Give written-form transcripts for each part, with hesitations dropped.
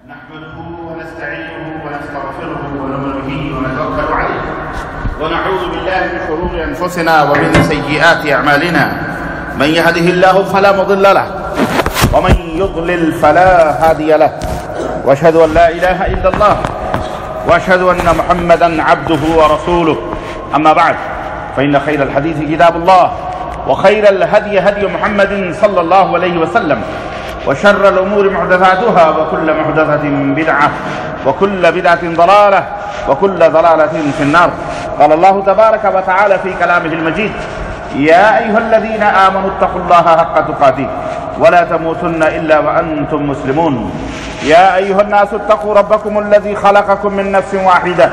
نحمده ونستعينه ونستغفره ونؤمن به ونتوكل عليه ونعوذ بالله من شرور أنفسنا ومن سيئات أعمالنا من يهده الله فلا مضل له ومن يضلل فلا هادي له وأشهد أن لا إله إلا الله وأشهد أن محمدا عبده ورسوله أما بعد فإن خير الحديث كتاب الله وخير الهدي هدي محمد صلى الله عليه وسلم وشر الأمور محدثاتها وكل محدثة بدعة وكل بدعة ضلالة وكل ضلالة في النار. قال الله تبارك وتعالى في كلامه المجيد: يا أيها الذين آمنوا اتقوا الله حق تقاته ولا تموتن إلا وأنتم مسلمون. يا أيها الناس اتقوا ربكم الذي خلقكم من نفس واحدة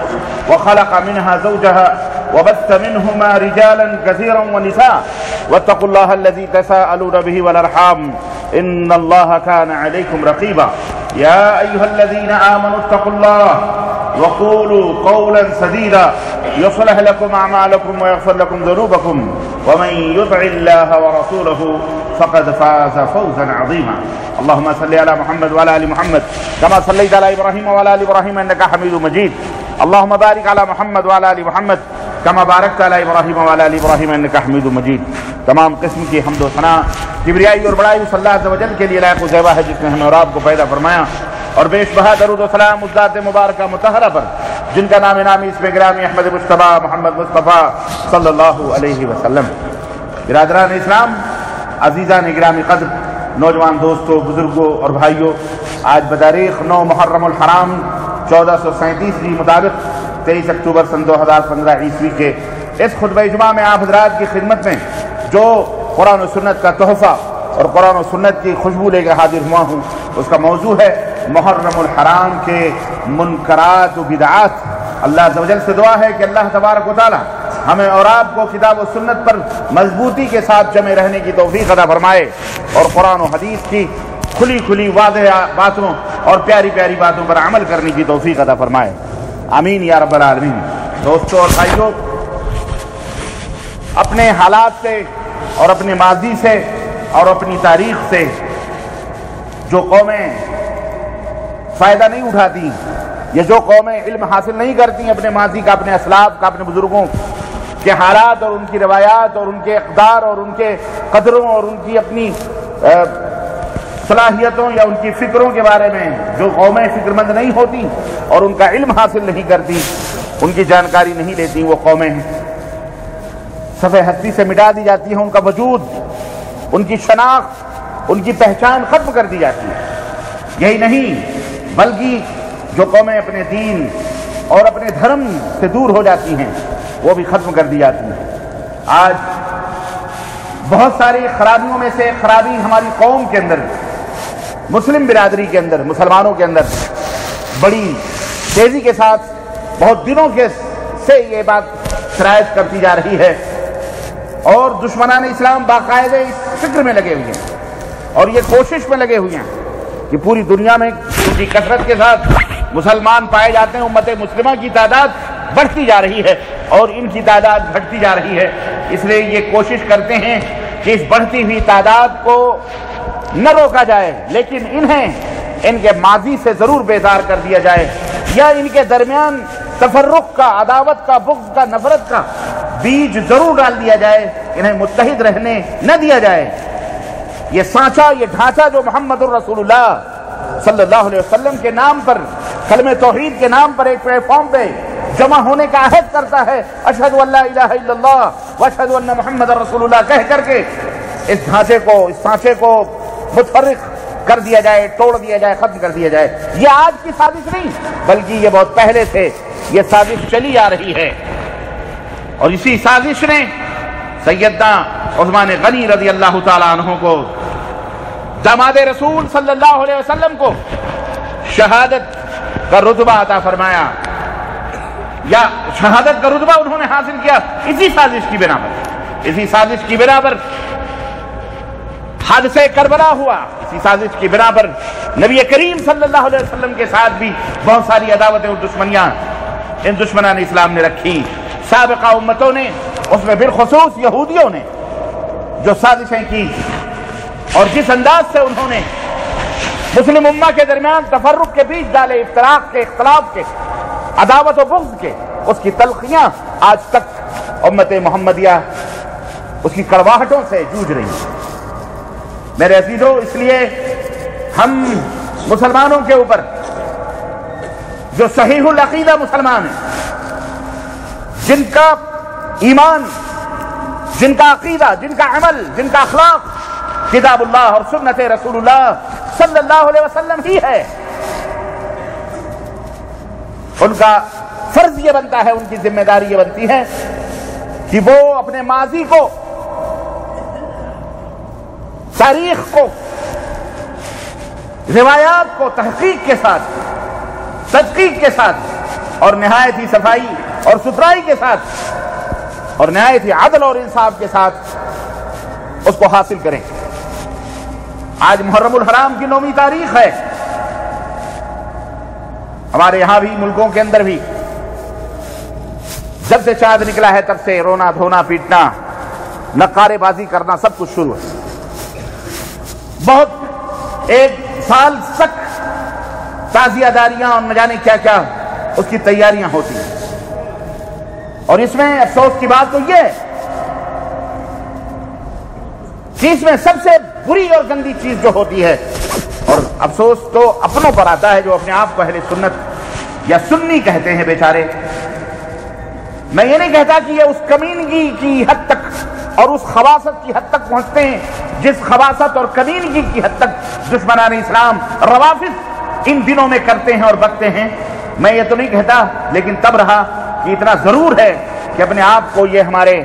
وخلق منها زوجها وبث منهما رجالا كثيرا ونساء واتقوا الله الذي تساءلون به والأرحام إن الله كان عليكم رقيبا. يا أيها الذين آمنوا اتقوا الله وقولوا قولا سديدا يصلح لكم أعمالكم ويغفر لكم ذنوبكم ومن يطع الله ورسوله فقد فاز فوزا عظيما. اللهم صل على محمد وعلى آل محمد كما صليت على إبراهيم وعلى آل إبراهيم إنك حميد مجيد. اللهم بارك على محمد وعلى آل محمد كما باركت على إبراهيم وعلى آل إبراهيم إنك حميد مجيد. تمام قسم کی حمد و ثنا کبریائی اور بڑائی اس اللہ عز و جل کے لیے لائق و زیبا ہے جس نے ہمیں اور آپ کو پیدا فرمایا، اور بیش بہا درود و سلام اس ذات مبارکہ مطہرہ پر جن کا نام نامی اس میں گرامی احمد مصطفیٰ محمد مصطفیٰ صلی اللہ علیہ وسلم. برادران اسلام، عزیزان گرامی قدر، نوجوان دوستوں، بزرگوں اور بھائیوں، آج بتاریخ 9 محرم الحرام 1437 مطابق 23 اکتوبر سن 2015 عیسوی کے اس خطبہ جمعہ میں آپ حضرات کی خدمت میں جو قرآن و سنت کا تحفہ اور قرآن و سنت کی خوشبو لے کر حاضر ہوا ہوں، اس کا موضوع ہے محرم الحرام کے منکرات و بدعات. اللہ عز و جل سے دعا ہے کہ اللہ تبارک و تعالی ہمیں اور آپ کو کتاب و سنت پر مضبوطی کے ساتھ جمع رہنے کی توفیق عطا فرمائے اور قرآن و حدیث کی کھلی کھلی واضح باتوں اور پیاری پیاری باتوں پر عمل کرنے کی توفیق عطا فرمائے. آمین یا رب العالمین. دوستوں اور بھائیوں، اپنے حالات سے اور اپنے ماضی سے اور اپنی تاریخ سے جو قومیں فائدہ نہیں اٹھاتی، یا جو قومیں علم حاصل نہیں کرتی اپنے ماضی کا، اپنے اسلاف کا، اپنے بزرگوں کے حالات اور ان کی روایات اور ان کے اقدار اور ان کے قدروں اور ان کی اپنی صلاحیتوں یا ان کی فکروں کے بارے میں جو قومیں فکر مند نہیں ہوتی اور ان کا علم حاصل نہیں کرتی، ان کی جانکاری نہیں لیتی، وہ قومیں صفحہ ہستی سے مٹا دی جاتی ہیں. ان کا وجود، ان کی شناخت، ان کی پہچان ختم کر دی جاتی ہے. یہی نہیں بلکہ جو قومیں اپنے دین اور اپنے دھرم سے دور ہو جاتی ہیں وہ بھی ختم کر دی جاتی ہیں. آج بہت ساری خرابیوں میں سے خرابی ہماری قوم کے اندر، مسلم برادری کے اندر، مسلمانوں کے اندر بڑی تیزی کے ساتھ بہت دنوں سے یہ بات شرائط کرتی جا رہی ہے، اور دشمنان اسلام باقاعدہ اس فکر میں لگے ہوئے ہیں اور یہ کوشش میں لگے ہوئے ہیں کہ پوری دنیا میں ان کی کثرت کے ساتھ مسلمان پائے جاتے ہیں. امت مسلمہ کی تعداد بڑھتی جا رہی ہے اور ان کی تعداد گھٹتی جا رہی ہے. اس لیے یہ کوشش کرتے ہیں کہ اس بڑھتی ہوئی تعداد کو نہ روکا جائے، لیکن انہیں ان کے ماضی سے ضرور بیدار کر دیا جائے، یا ان کے درمیان تفرق کا، عداوت کا، بغض کا، نفرت کا بیج ضرور ڈال دیا جائے، انہیں متحد رہنے نہ دیا جائے. یہ سانچہ، یہ ڈھانچہ جو محمد الرسول اللہ صلی اللہ علیہ وسلم کے نام پر، کلمہ توحید کے نام پر ایک پلیٹ فارم پہ جمع ہونے کا عہد کرتا ہے، اشہد ان لا الہ الا اللہ واشہد ان محمد رسول اللہ کہہ کر کے اس ڈھانچے کو، اس سانچے کو متفرق کر دیا جائے، توڑ دیا جائے، ختم کر دیا جائے. یہ آج کی سازش نہیں بلکہ یہ بہت پہلے سے یہ سازش چلی آ رہی ہے. اور اسی سازش نے سیدنا عثمان غنی رضی اللہ تعالیٰ عنہ کو، داماد رسول صلی اللہ علیہ وسلم کو شہادت کا رتبہ عطا فرمایا، یا شہادت کا رتبہ انہوں نے حاصل کیا اسی سازش کی بنا پر. اسی سازش کی بنا پر حادثہ کربلا ہوا. اسی سازش کی بنا پر نبی کریم صلی اللہ علیہ وسلم کے ساتھ بھی بہت ساری عداوتیں اور دشمنیاں ان دشمنان اسلام نے رکھی. سابقہ امتوں نے، اس میں بالخصوص یہودیوں نے جو سازشیں کی اور جس انداز سے انہوں نے مسلم امہ کے درمیان تفرق کے بیچ ڈالے، افتراق کے، اختلاف کے، عداوت و بغض کے، اس کی تلخیاں آج تک امت محمدیہ اس کی کڑواہٹوں سے جوجھ رہی ہیں۔ میرے عزیزو، اس لیے ہم مسلمانوں کے اوپر جو صحیح العقیدہ مسلمان ہیں، جن کا ایمان، جن کا عقیدہ، جن کا عمل، جن کا اخلاق کتاب اللہ اور سنت رسول اللہ صلی اللہ علیہ وسلم ہی ہے، ان کا فرض یہ بنتا ہے، ان کی ذمہ داری یہ بنتی ہے کہ وہ اپنے ماضی کو، تاریخ کو، روایات کو تحقیق کے ساتھ، تدقیق کے ساتھ اور نہایت ہی صفائی اور ستھرائی کے ساتھ اور نہایت ہی عدل اور انصاف کے ساتھ اس کو حاصل کریں۔ آج محرم الحرام کی 9ویں تاریخ ہے، ہمارے یہاں بھی، ملکوں کے اندر بھی جب سے چاند نکلا ہے تب سے رونا دھونا پیٹنا، نقارے بازی کرنا سب کچھ شروع ہے۔ بہت ایک سال تک تعزیہ داریاں اور نہ جانے کیا کیا اس کی تیاریاں ہوتی ہیں، اور اس میں افسوس کی بات تو یہ ہے کہ اس میں سب سے بری اور گندی چیز جو ہوتی ہے، اور افسوس تو اپنوں پر آتا ہے جو اپنے آپ کو اہل سنت یا سنی کہتے ہیں بیچارے۔ میں یہ نہیں کہتا کہ یہ اس کمینگی کی حد تک اور اس خباثت کی حد تک پہنچتے ہیں جس خباثت اور کمینگی کی حد تک دشمنان اسلام روافض ان دنوں میں کرتے ہیں اور بکتے ہیں، میں یہ تو نہیں کہتا، لیکن تب رہا کہ اتنا ضرور ہے کہ اپنے آپ کو یہ ہمارے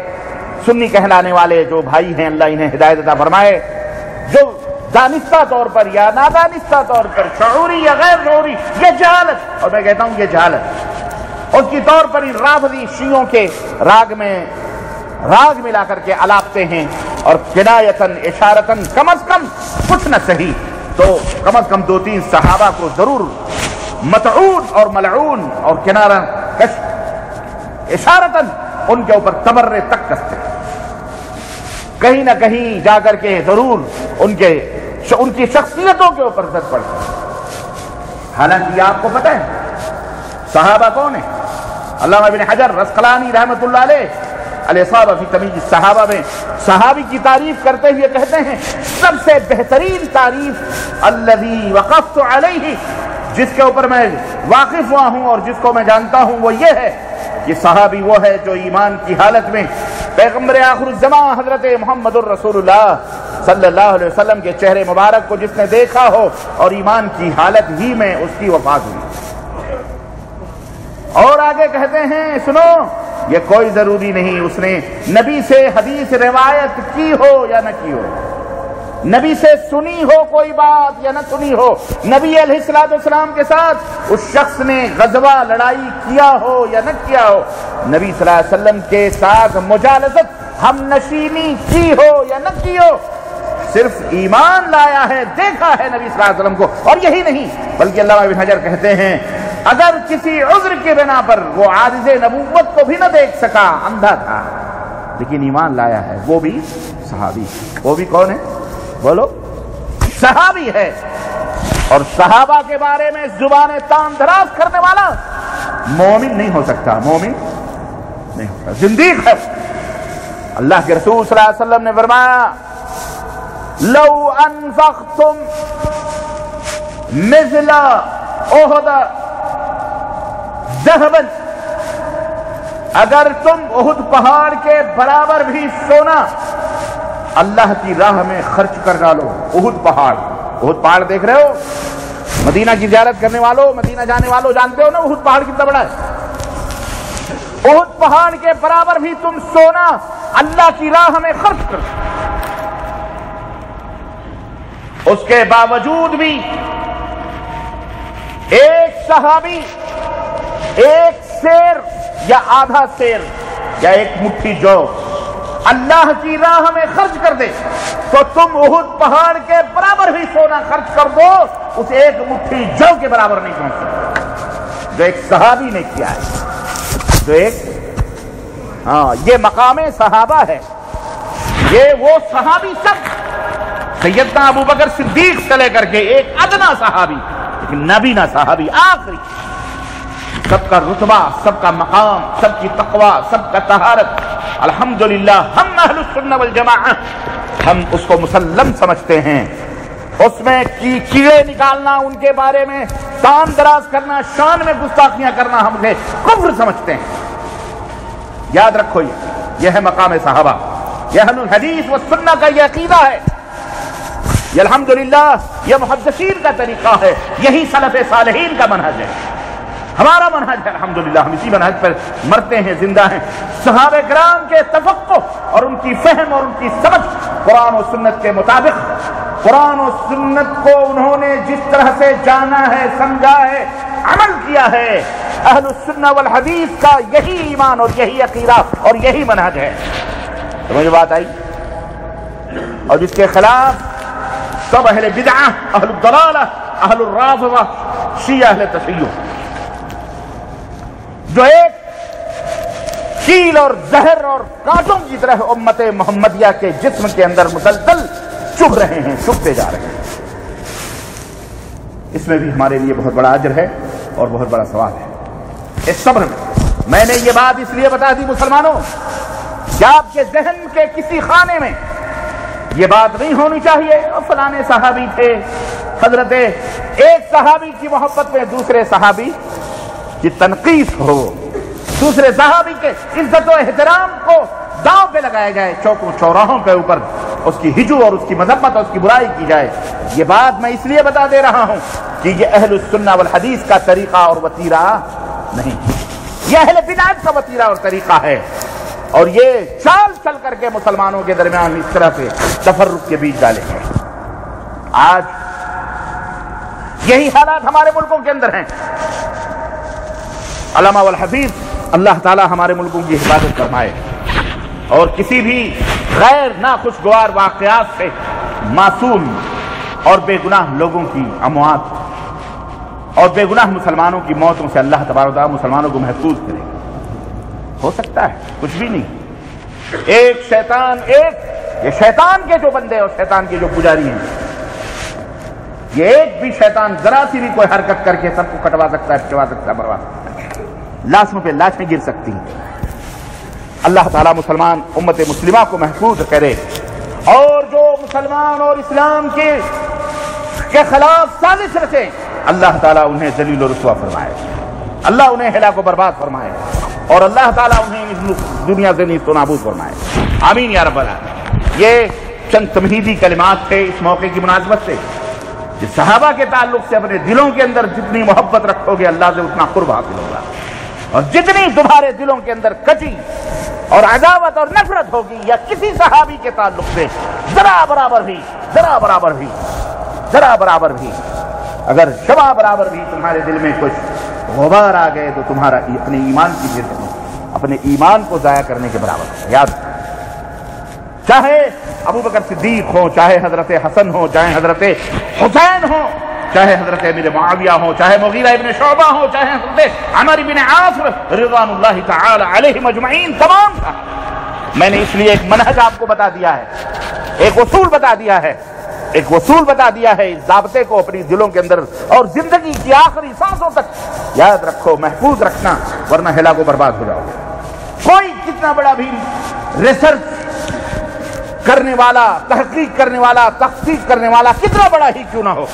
سنی کہلانے والے جو بھائی ہیں، اللہ انہیں ہدایت عطا فرمائے، جو دانستہ طور پر یا نادانستہ طور پر، شعوری یا غیر شعوری، یہ جہالت، اور میں کہتا ہوں یہ جہالت، اس کی طور پر ان رافضی شیعوں کے راگ میں راگ ملا کر کے الاپتے ہیں، اور کنایتاً اشارتاً کم از کم کچھ نہ صحیح تو کم از کم 2-3 صحابہ کو ضرور مطعون اور ملعون اور کنارہ کش اشارتاً ان کے اوپر تبرے تک کستے ہیں، کہیں نہ کہیں جا کر کے ضرور ان کی شخصیتوں کے اوپر زد پڑتا ہے۔ حالانکہ یہ آپ کو پتہ ہے صحابہ کون ہیں؟ علامہ ابن حجر عسقلانی رحمۃ اللہ علیہ الاصابہ فی تمیز الصحابہ میں صحابی کی تعریف کرتے ہوئے کہتے ہیں، سب سے بہترین تعریف الذی وقفت علیہ، جس کے اوپر میں واقف ہوا ہوں اور جس کو میں جانتا ہوں، وہ یہ ہے کہ صحابی وہ ہے جو ایمان کی حالت میں پیغمبر آخر الزمان حضرت محمد الرسول اللہ صلی اللہ علیہ وسلم کے چہرے مبارک کو جس نے دیکھا ہو اور ایمان کی حالت ہی میں اس کی وفات ہوئی۔ اور آگے کہتے ہیں، سنو، یہ کوئی ضروری نہیں اس نے نبی سے حدیث روایت کی ہو یا نہ کی ہو، نبی سے سنی ہو کوئی بات یا نہ سنی ہو، نبی علیہ السلام کے ساتھ اس شخص نے غزوہ لڑائی کیا ہو یا نہ کیا ہو، نبی صلی اللہ علیہ وسلم کے ساتھ مجالست ہم نشینی کی ہو یا نہ کی ہو، صرف ایمان لایا ہے، دیکھا ہے نبی صلی اللہ علیہ وسلم کو، اور یہی نہیں بلکہ علامہ ابن حجر کہتے ہیں اگر کسی عذر کے بنا پر وہ عارض نبوت کو بھی نہ دیکھ سکا، اندھا تھا، لیکن ایمان لایا ہے، وہ بھی صحابی، وہ بھی کون ہے؟ بولو، صحابی ہے۔ اور صحابہ کے بارے میں زبان تان دراز کرنے والا مومن نہیں ہو سکتا، مومن نہیں ہوتا، زندیق ہے۔ اللہ کے رسول صلی اللہ علیہ وسلم نے فرمایا لو انفقتم مثل احد ذهبا، اگر تم احد پہاڑ کے برابر بھی سونا اللہ کی راہ میں خرچ کر ڈالو، احد پہاڑ دیکھ رہے ہو، مدینہ کی زیارت کرنے والوں، مدینہ جانے والوں جانتے ہو نا احد پہاڑ کتنا بڑا ہے، احد پہاڑ کے برابر بھی تم سونا اللہ کی راہ میں خرچ کر، اس کے باوجود بھی ایک صحابی ایک سیر یا آدھا سیر یا ایک مٹھی جو اللہ کی راہ میں خرچ کر دے تو تم احد پہاڑ کے برابر ہی سونا خرچ کر دو، اس ایک مٹھی جو کے برابر نہیں پہنچ سکتے جو ایک صحابی نے کیا ہے، جو ایک یہ مقام صحابہ ہے، یہ وہ صحابی سب سیدنا ابو بکر صدیق سے لے کر کے ایک ادنا صحابی لیکن نبینا صحابی آخری، سب کا رتبہ، سب کا مقام، سب کی تقوی، سب کا طہارت، الحمدللہ ہم اہل السنہ والجماعہ ہم اس کو مسلم سمجھتے ہیں۔ اس میں کیڑے نکالنا، ان کے بارے میں کان دراز کرنا، شان میں گستاخیاں کرنا ہم سے کفر سمجھتے ہیں۔ یاد رکھو یہ ہے مقام صحابہ، یہ اہل الحدیث والسنہ کا یہ عقیدہ ہے، یہ الحمدللہ یہ محدثین کا طریقہ ہے، یہی سلف صالحین کا منہج ہے، ہمارا منہج ہے الحمدللہ، ہم اسی منہج پر مرتے ہیں، زندہ ہیں۔ صحابہ کرام کے تفقہ اور ان کی فہم اور ان کی سمجھ قرآن و سنت کے مطابق، قرآن و سنت کو انہوں نے جس طرح سے جانا ہے، سمجھا ہے، عمل کیا ہے، اہل السنہ والحدیث کا یہی ایمان اور یہی عقیدہ اور یہی منہج ہے۔ سمجھ بات آئی؟ اور جس کے خلاف سب اہل بدعہ، اہل الضلالہ، اہل الرافضہ، شیعہ، اہل تشیع، جو ایک کیل اور زہر اور کانٹوں کی طرح امت محمدیہ کے جسم کے اندر مسلسل چبھ رہے ہیں، چبھتے جا رہے ہیں، اس میں بھی ہمارے لیے بہت بڑا اجر ہے اور بہت بڑا ثواب ہے۔ اس صبر میں نے یہ بات اس لیے بتا دی مسلمانوں کہ آپ کے ذہن کے کسی خانے میں یہ بات نہیں ہونی چاہیے اور فلانے صحابی تھے، حضرت ایک صحابی کی محبت میں دوسرے صحابی کی تنقیص ہو، دوسرے صحابی کے عزت و احترام کو داؤ پہ لگایا جائے، چوکوں چوراہوں کے اوپر اس کی ہجو اور اس کی مذمت اور اس کی برائی کی جائے۔ یہ بات میں اس لیے بتا دے رہا ہوں کہ یہ اہل السنہ والحدیث کا طریقہ اور وتیرہ نہیں، یہ اہل بدعت کا وتیرہ اور طریقہ ہے، اور یہ چال چل کر کے مسلمانوں کے درمیان اس طرح سے تفرق کے بیچ ڈالے گئے۔ آج یہی حالات ہمارے ملکوں کے اندر ہیں۔ علماء والحفیظ اللہ تعالی ہمارے ملکوں کی حفاظت فرمائے اور کسی بھی غیر ناخوشگوار واقعات سے معصوم اور بے گناہ لوگوں کی اموات اور بے گناہ مسلمانوں کی موتوں سے اللہ تبارک و تعالی مسلمانوں کو محفوظ کرے۔ ہو سکتا ہے کچھ بھی نہیں، ایک شیطان، یہ شیطان کے جو بندے اور شیطان کے جو پجاری ہیں، یہ ایک بھی شیطان ذرا سی بھی کوئی حرکت کر کے سب کو کٹوا سکتا ہے، پٹوا سکتا ہے، مروا سکتا ہے، لاشوں پہ لاشیں گر سکتی ہیں۔ اللہ تعالیٰ مسلمان امت مسلمہ کو محفوظ کرے، اور جو مسلمان اور اسلام کے خلاف سازش رچے اللہ تعالیٰ انہیں ذلیل و رسوا فرمائے، اللہ انہیں ہلاک و برباد فرمائے، اور اللہ تعالیٰ انہیں دنیا سے نیست و نابود فرمائے، آمین یا رب العالمین۔ یہ چند تمہیدی کلمات تھے اس موقع کی مناسبت سے، جس صحابہ کے تعلق سے اپنے دلوں کے اندر جتنی محبت رکھو گے اللہ سے اتنا قرب حاصل ہوگا، اور جتنی تمہارے دلوں کے اندر کچی اور عداوت اور نفرت ہوگی یا کسی صحابی کے تعلق سے ذرا برابر بھی اگر شبہ برابر بھی تمہارے دل میں کچھ غبار آ گئے تو تمہارا اپنے ایمان کی جرم، اپنے ایمان کو ضائع کرنے کے برابر ہے۔ یاد، چاہے ابو بکر صدیق ہو، چاہے حضرت حسن ہو، چاہے حضرت حسین ہو، چاہے حضرت امیر معاویہ ہو، چاہے مغیرہ ابن شعبہ ہو، چاہے حضرت عمر بن عاص رضوان اللہ تعالی علیہم اجمعین، تمام کا میں نے اس لیے ایک منہج آپ کو بتا دیا ہے، ایک اصول بتا دیا ہے، اس ضابطے کو اپنی دلوں کے اندر اور زندگی کی آخری سانسوں تک یاد رکھو، محفوظ رکھنا، ورنہ ہلاک و برباد ہو جاؤ گے۔ کوئی کتنا بڑا بھی ریسرچ کرنے والا، تحقیق کرنے والا، تحقیق کرنے والا کتنا بڑا ہی کیوں نہ ہو،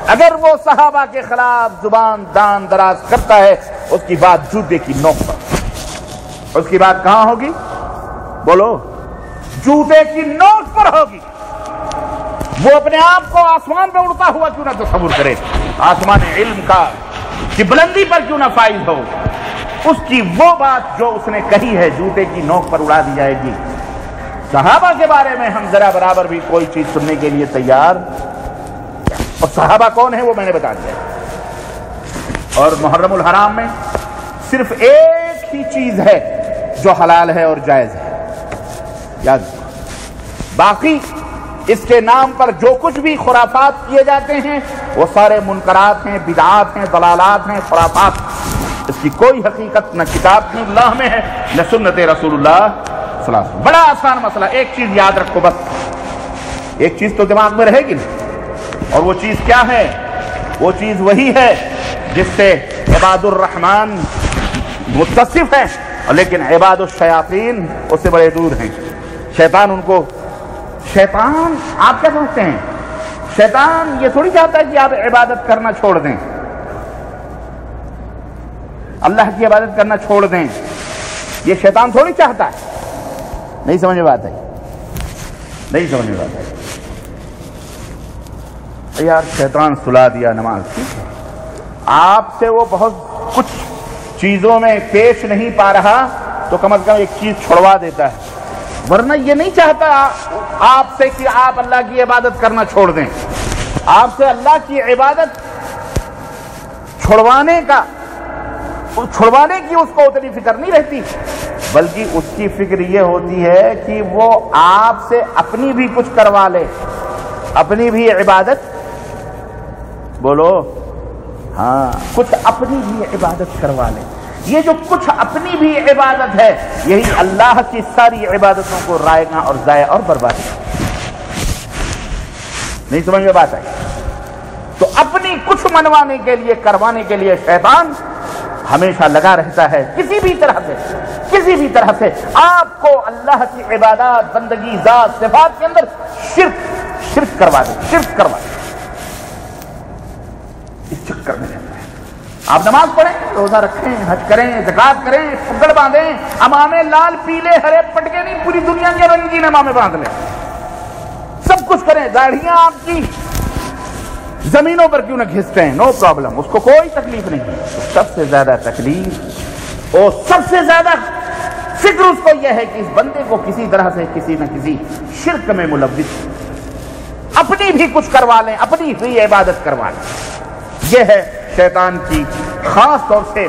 اگر وہ صحابہ کے خلاف زبان دان دراز کرتا ہے، اس کی بات جوتے کی نوک پر، اس کی بات کہاں ہوگی؟ بولو، جوتے کی نوک پر ہوگی۔ وہ اپنے آپ کو آسمان پہ اڑتا ہوا کیوں نہ تصور کرے، آسمان علم کا کی بلندی پر کیوں نہ فائز ہو، اس کی وہ بات جو اس نے کہی ہے جوتے کی نوک پر اڑا دی جائے گی۔ صحابہ کے بارے میں ہم ذرا برابر بھی کوئی چیز سننے کے لیے تیار، اور صحابہ کون ہیں وہ میں نے بتا دیا۔ اور محرم الحرام میں صرف ایک ہی چیز ہے جو حلال ہے اور جائز ہے، یاد، باقی اس کے نام پر جو کچھ بھی خرافات کیے جاتے ہیں وہ سارے منکرات ہیں، بدعات ہیں، ضلالات ہیں، خرافات، اس کی کوئی حقیقت نہ کتاب اللہ میں ہے نہ سنت رسول اللہ صلی اللہ علیہ وسلم۔ بڑا آسان مسئلہ، ایک چیز یاد رکھو بس، ایک چیز تو دماغ میں رہے گی نا، اور وہ چیز کیا ہے؟ وہ چیز وہی ہے جس سے عباد الرحمن متصف ہے، لیکن عباد الشیاطین اس سے بڑے دور ہیں۔ شیطان ان کو، شیطان آپ کیا سمجھتے ہیں؟ شیطان یہ تھوڑی چاہتا ہے کہ آپ عبادت کرنا چھوڑ دیں، اللہ کی عبادت کرنا چھوڑ دیں، یہ شیطان تھوڑی چاہتا ہے۔ نہیں سمجھ میں بات ہے، نہیں سمجھ میں بات ہے یار۔ شیطان سلا دیا نماز کی، آپ سے وہ بہت کچھ چیزوں میں پیش نہیں پا رہا تو کم از کم ایک چیز چھڑوا دیتا ہے، ورنہ یہ نہیں چاہتا آپ سے کہ آپ اللہ کی عبادت کرنا چھوڑ دیں۔ آپ سے اللہ کی عبادت چھڑوانے کی اس کو اتنی فکر نہیں رہتی، بلکہ اس کی فکر یہ ہوتی ہے کہ وہ آپ سے اپنی بھی کچھ کروا لے، اپنی بھی عبادت، بولو ہاں، کچھ اپنی بھی عبادت کروا لے۔ یہ جو کچھ اپنی بھی عبادت ہے، یہی اللہ کی ساری عبادتوں کو رائے گا اور ضائع اور برباد کرے۔ نہیں سمجھ میں بات آئی؟ تو اپنی کچھ منوانے کے لیے، کروانے کے لیے شیطان ہمیشہ لگا رہتا ہے، کسی بھی طرح سے آپ کو اللہ کی عبادات، بندگی، ذات، صفات کے اندر شرک کروا دے، اس چکر میں رہتا ہے۔ آپ نماز پڑھیں، روزہ رکھیں، حج کریں، زکات کریں، پگڑ باندھیں، امامے لال پیلے ہرے پٹکے نہیں، پوری دنیا کے رنگین امامے باندھ لیں، سب کچھ کریں، داڑھیاں آپ کی زمینوں پر کیوں نہ گھستے ہیں، نو پرابلم، اس کو کوئی تکلیف نہیں ہے۔ سب سے زیادہ تکلیف اور سب سے زیادہ فکر اس کو یہ ہے کہ اس بندے کو کسی طرح سے کسی نہ کسی شرک میں ملوث، اپنی بھی کچھ کروا لیں، اپنی بھی عبادت کروا لیں۔ یہ ہے شیطان کی خاص طور سے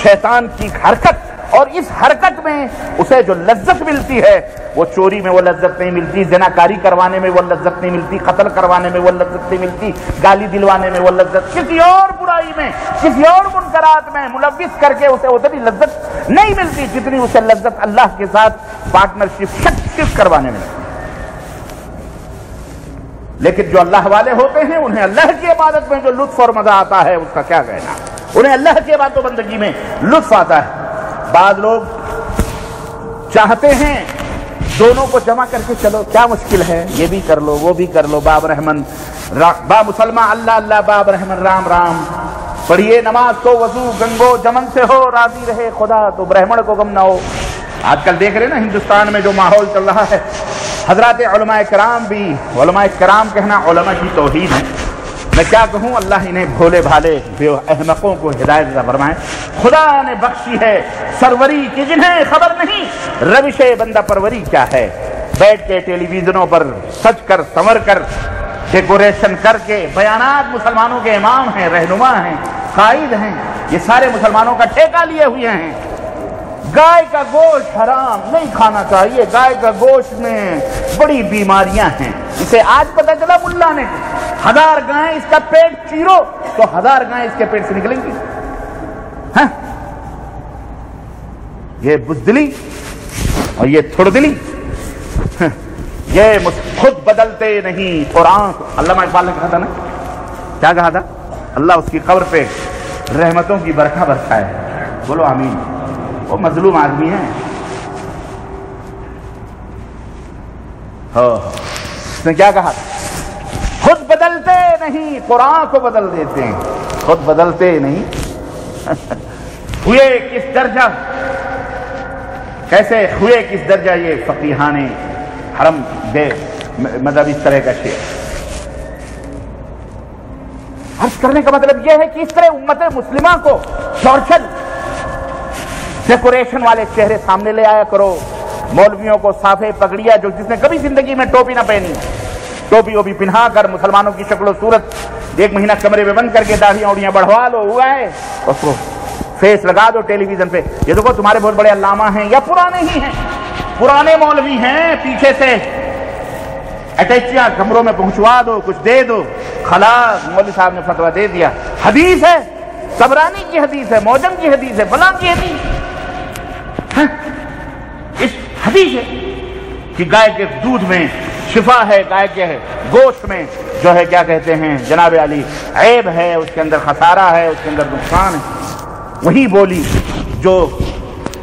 شیطان کی حرکت، اور اس حرکت میں اسے جو لذت ملتی ہے، وہ چوری میں وہ لذت نہیں ملتی، زناکاری کروانے میں وہ لذت نہیں ملتی، قتل کروانے میں وہ لذت نہیں ملتی، گالی دلوانے میں وہ لذت، کسی اور برائی میں، کسی اور منکرات میں ملوث کر کے اسے اتنی لذت نہیں ملتی جتنی اسے لذت اللہ کے ساتھ پارٹنرشپ شرک کروانے میں۔ لیکن جو اللہ والے ہوتے ہیں انہیں اللہ کی عبادت میں جو لطف اور مزہ آتا ہے اس کا کیا کہنا، انہیں اللہ کی عبادت و بندگی میں لطف آتا ہے۔ بعض لوگ چاہتے ہیں دونوں کو جمع کر کے چلو، کیا مشکل ہے، یہ بھی کر لو وہ بھی کر لو، باب رحمن با مسلمان اللہ اللہ، باب رحمن رام رام، پڑھیے نماز تو وضو گنگو جمن سے ہو، راضی رہے خدا تو برہمن کو غم نہ ہو۔ آج کل دیکھ رہے نا ہندوستان میں جو ماحول چل رہا ہے، حضرات علماء کرام بھی، علماء کرام کہنا علماء کی توہین ہے، میں کیا کہوں، اللہ انہیں بھولے بھالے بے احمقوں کو ہدایت عطا فرمائے۔ خدا نے بخشی ہے سروری کی جنہیں خبر نہیں روش بندہ پروری کیا ہے، بیٹھ کے ٹیلی ویژنوں پر سج کر سنور کر ڈیکوریشن کر کے بیانات، مسلمانوں کے امام ہیں، رہنما ہیں، قائد ہیں، یہ سارے مسلمانوں کا ٹھیکہ لیے ہوئے ہیں۔ گائے کا گوشت حرام نہیں کھانا چاہیے، گائے کا گوشت میں بڑی بیماریاں ہیں، اسے آج پتہ چلا ملا نے، 1000 گائیں اس کا پیٹ چیرو تو 1000 گائیں اس کے پیٹ سے نکلیں گی۔ ہاں، یہ بزدلی اور یہ تھوڑ دلی، یہ خود بدلتے نہیں۔ قرآن، علامہ اقبال نے کہا تھا نا، کیا کہا تھا، اللہ اس کی قبر پہ رحمتوں کی برکھا برسائے، بولو آمین۔ وہ مظلوم آدمی ہے، اس نے کیا کہا، خود بدلتے نہیں قرآن کو بدل دیتے ہیں، خود بدلتے نہیں۔ ہوئے کس درجہ، کیسے ہوئے کس درجہ یہ فقیہان حرم دے، مطلب اس طرح کا شعر عرض کرنے کا مطلب یہ ہے کہ اس طرح امت مسلمہ کو چورچل ڈیکوریشن والے چہرے سامنے لے آیا کرو، مولویوں کو صافے پگڑیا، جو جس نے کبھی زندگی میں ٹوپی نہ پہنی، ٹوپی ووپی پہنا کر مسلمانوں کی شکل و صورت 1 مہینہ کمرے میں بند کر کے داڑھیاں اوڑیاں بڑھوا لو، ہوا ہے اس کو فیس لگا دو ٹیلی ویژن پہ، یہ دیکھو تمہارے بہت بڑے علامہ ہیں، یا پرانے ہی ہیں، پرانے مولوی ہیں، پیچھے سے اٹیچیاں کمروں میں پہنچوا دو، کچھ دے دو، خلاص مولوی صاحب نے فتویٰ دے دیا، حدیث ہے، طبرانی کی حدیث ہے، موجم کی حدیث ہے، فلاں کی حدیث، اس حدیث ہے کہ گائے کے دودھ میں شفا ہے گائے کے گوشت میں جو ہے کیا کہتے ہیں جناب علی عیب ہے، اس کے اندر خسارہ ہے، اس کے اندر نقصان ہے، وہی بولی جو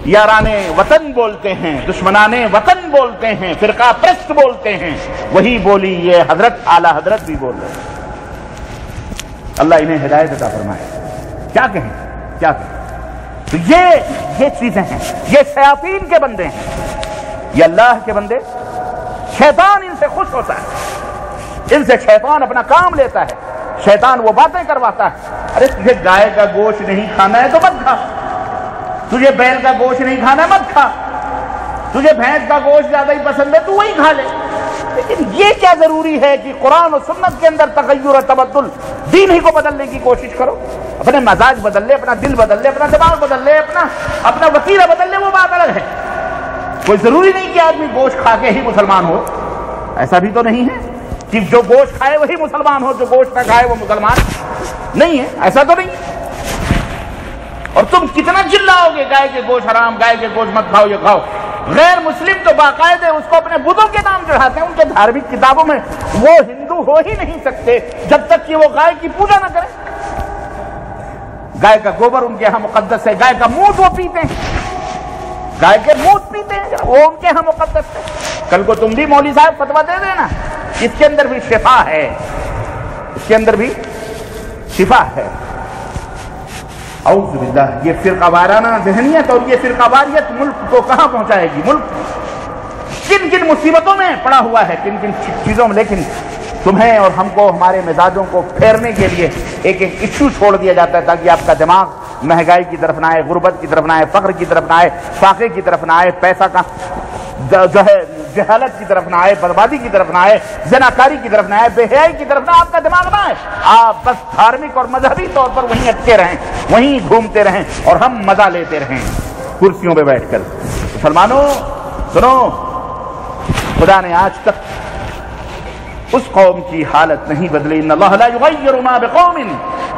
یاران وطن بولتے ہیں، دشمنان وطن بولتے ہیں، فرقہ پرست بولتے ہیں، وہی بولی یہ حضرت اعلی حضرت بھی بول رہے ہیں۔ اللہ انہیں ہدایت عطا فرمائے۔ کیا کہیں کیا کہیں؟ تو یہ چیزیں ہیں، یہ شیاطین کے بندے ہیں، یہ اللہ کے بندے، شیطان ان سے خوش ہوتا ہے، ان سے شیطان اپنا کام لیتا ہے، شیطان وہ باتیں کرواتا ہے، ارے تجھے گائے کا گوشت نہیں کھانا ہے تو مت کھا، تجھے بیل کا گوشت نہیں کھانا ہے مت کھا، تجھے بھینس کا گوشت زیادہ ہی پسند ہے تو وہی کھا لے۔ لیکن یہ کیا ضروری ہے کہ قرآن و سنت کے اندر تغیر و تبدل، دین ہی کو بدلنے کی کوشش کرو، اپنے مزاج بدل لے، اپنا دل بدل لے، اپنا دماغ بدل لے، اپنا وسیلہ بدل لے، وہ بات الگ ہے۔ کوئی ضروری نہیں کہ آدمی گوشت کھا کے ہی مسلمان ہو، ایسا بھی تو نہیں ہے کہ جو گوشت کھائے وہی مسلمان ہو، جو گوشت نہ کھائے وہ مسلمان نہیں ہے، ایسا تو نہیں۔ اور تم کتنا چلاؤ گے گائے کے گوشت حرام، گائے کے گوشت مت کھاؤ، یہ کھاؤ۔ غیر مسلم تو باقاعدہ اس کو اپنے بتوں کے نام چڑھاتے ہیں، ان کے دھارمک کتابوں میں وہ ہندو ہو ہی نہیں سکتے جب تک کہ وہ گائے کی پوجا نہ کریں۔ گائے کا گوبر ان کے ہاں مقدس ہے، گائے کا منہ وہ پیتے ہیں، گائے کے منہ پیتے ہیں، وہ ان کے ہاں مقدس ہے۔ کل کو تم بھی مولوی صاحب فتویٰ دے دینا، اس کے اندر بھی شفا ہے، اس کے اندر بھی شفا ہے۔ اعوذ باللہ، یہ فرقہ وارانہ ذہنیت اور یہ فرقہ واریت ملک کو کہاں پہنچائے گی؟ ملک کن کن مصیبتوں میں پڑا ہوا ہے، کن کن چیزوں میں، لیکن تمہیں اور ہم کو ہمارے مزاجوں کو پھیرنے کے لیے ایک ایک ایشو چھوڑ دیا جاتا ہے تاکہ آپ کا دماغ مہنگائی کی طرف نہ آئے، غربت کی طرف نہ آئے، فقر کی طرف نہ آئے، فاقے کی طرف نہ آئے، پیسہ کا جو ہے جہالت کی طرف نہ آئے، بربادی کی طرف نہ آئے، زناکاری کی طرف نہ آئے، بے حیائی کی طرف نہ آپ کا دماغ نہ آئے۔ آپ بس دھارمک اور مذہبی طور پر وہیں اٹکے رہیں، وہیں گھومتے رہیں اور ہم مزہ لیتے رہیں کرسیوں پہ بیٹھ کر۔ مسلمانوں سنو، خدا نے آج تک اس قوم کی حالت نہیں بدلی، ان اللہ لا یغیر ما بقوم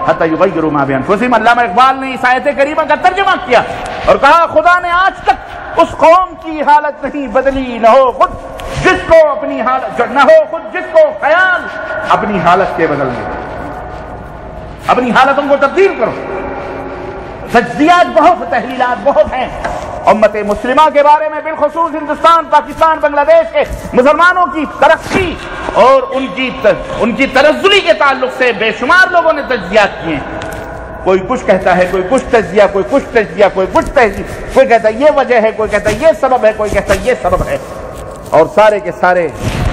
حتی یغیروا ما بانفسہم۔ علامہ اقبال نے اس آیت کریمہ کا ترجمہ کیا اور کہا خدا نے آج تک اس قوم کی حالت نہیں بدلی، نہ ہو خود جس کو اپنی حالت، نہ ہو خود جس کو خیال اپنی حالت کے بدلنے، اپنی حالتوں کو تبدیل کرو۔ تجزیات بہت، تحلیلات بہت ہیں امت مسلمہ کے بارے میں، بالخصوص ہندوستان، پاکستان، بنگلہ دیش کے مسلمانوں کی ترقی اور ان کی تنزلی کے تعلق سے بے شمار لوگوں نے تجزیات کیے ہیں۔ کوئی کچھ کہتا ہے، کوئی کچھ تجزیہ، کوئی کچھ تجزیہ، کوئی کچھ تجزیہ، کوئی کہتا ہے یہ وجہ ہے، کوئی کہتا ہے یہ سبب ہے، کوئی کہتا ہے یہ سبب ہے، اور سارے کے سارے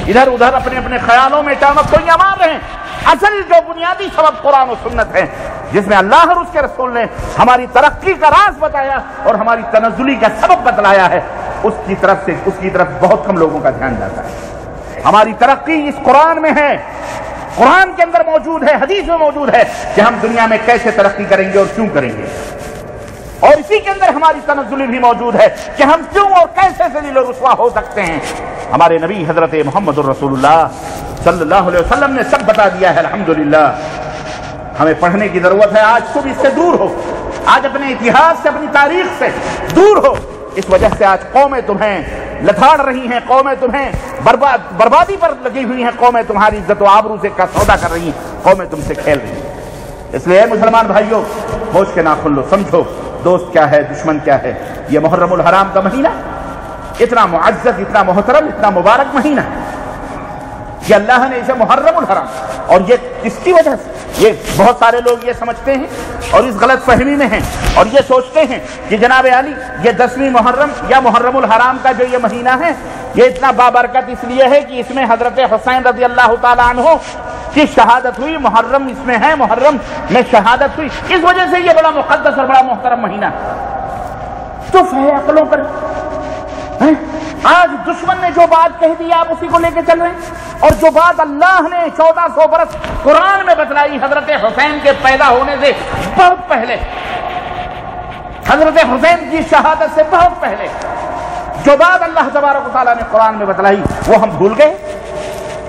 ادھر ادھر اپنے اپنے خیالوں میں ٹانک کوئیاں مار رہے ہیں۔ اصل جو بنیادی سبب قرآن و سنت ہے، جس میں اللہ اور اس کے رسول نے ہماری ترقی کا راز بتایا اور ہماری تنزلی کا سبب بتلایا ہے، اس کی طرف بہت کم لوگوں کا دھیان جاتا ہے۔ ہماری ترقی اس قرآن میں ہے، قرآن کے اندر موجود ہے، حدیث میں موجود ہے کہ ہم دنیا میں کیسے ترقی کریں گے اور کیوں کریں گے، اور اسی کے اندر ہماری تنزلی بھی موجود ہے کہ ہم کیوں اور کیسے ذلیل و رسوا ہو سکتے ہیں۔ ہمارے نبی حضرت محمد الرسول اللہ صلی اللہ علیہ وسلم نے سب بتا دیا ہے، الحمدللہ۔ ہمیں پڑھنے کی ضرورت ہے، آج تم اس سے دور ہو، آج اپنے اتہاس سے، اپنی تاریخ سے دور ہو۔ اس وجہ سے آج قومیں تمہیں لتاڑ رہی ہیں، قومیں تمہیں بربادی پر لگی ہوئی ہیں، قومیں تمہاری عزت و آبرو سے کا سودا کر رہی ہیں، قومیں تم سے کھیل رہی ہیں۔ اس لیے مسلمان بھائیوں، ہوش کے ناخن لو، سمجھو دوست کیا ہے، دشمن کیا ہے۔ یہ محرم الحرام کا مہینہ اتنا معزز، اتنا محترم، اتنا مبارک مہینہ کہ اللہ نے اسے محرم الحرام، اور یہ کس کی وجہ سے، یہ بہت سارے لوگ یہ سمجھتے ہیں اور اس غلط فہمی میں ہیں اور یہ سوچتے ہیں کہ جناب علی یہ 10ویں محرم یا محرم الحرام کا جو یہ مہینہ ہے یہ اتنا بابرکت اس لیے ہے کہ اس میں حضرت حسین رضی اللہ تعالیٰ عنہ کی شہادت ہوئی، محرم اس میں ہے، محرم میں شہادت ہوئی، اس وجہ سے یہ بڑا مقدس اور بڑا محترم مہینہ تو ہے عقلوں پر۔ آج دشمن نے جو بات کہہ دی آپ اسی کو لے کے چل رہے ہیں، اور جو بات اللہ نے 1400 برس قرآن میں بتلائی حضرت حسین کے پیدا ہونے سے بہت پہلے، حضرت حسین کی شہادت سے بہت پہلے جو بات اللہ تبارک و تعالیٰ نے قرآن میں بتلائی وہ ہم بھول گئے۔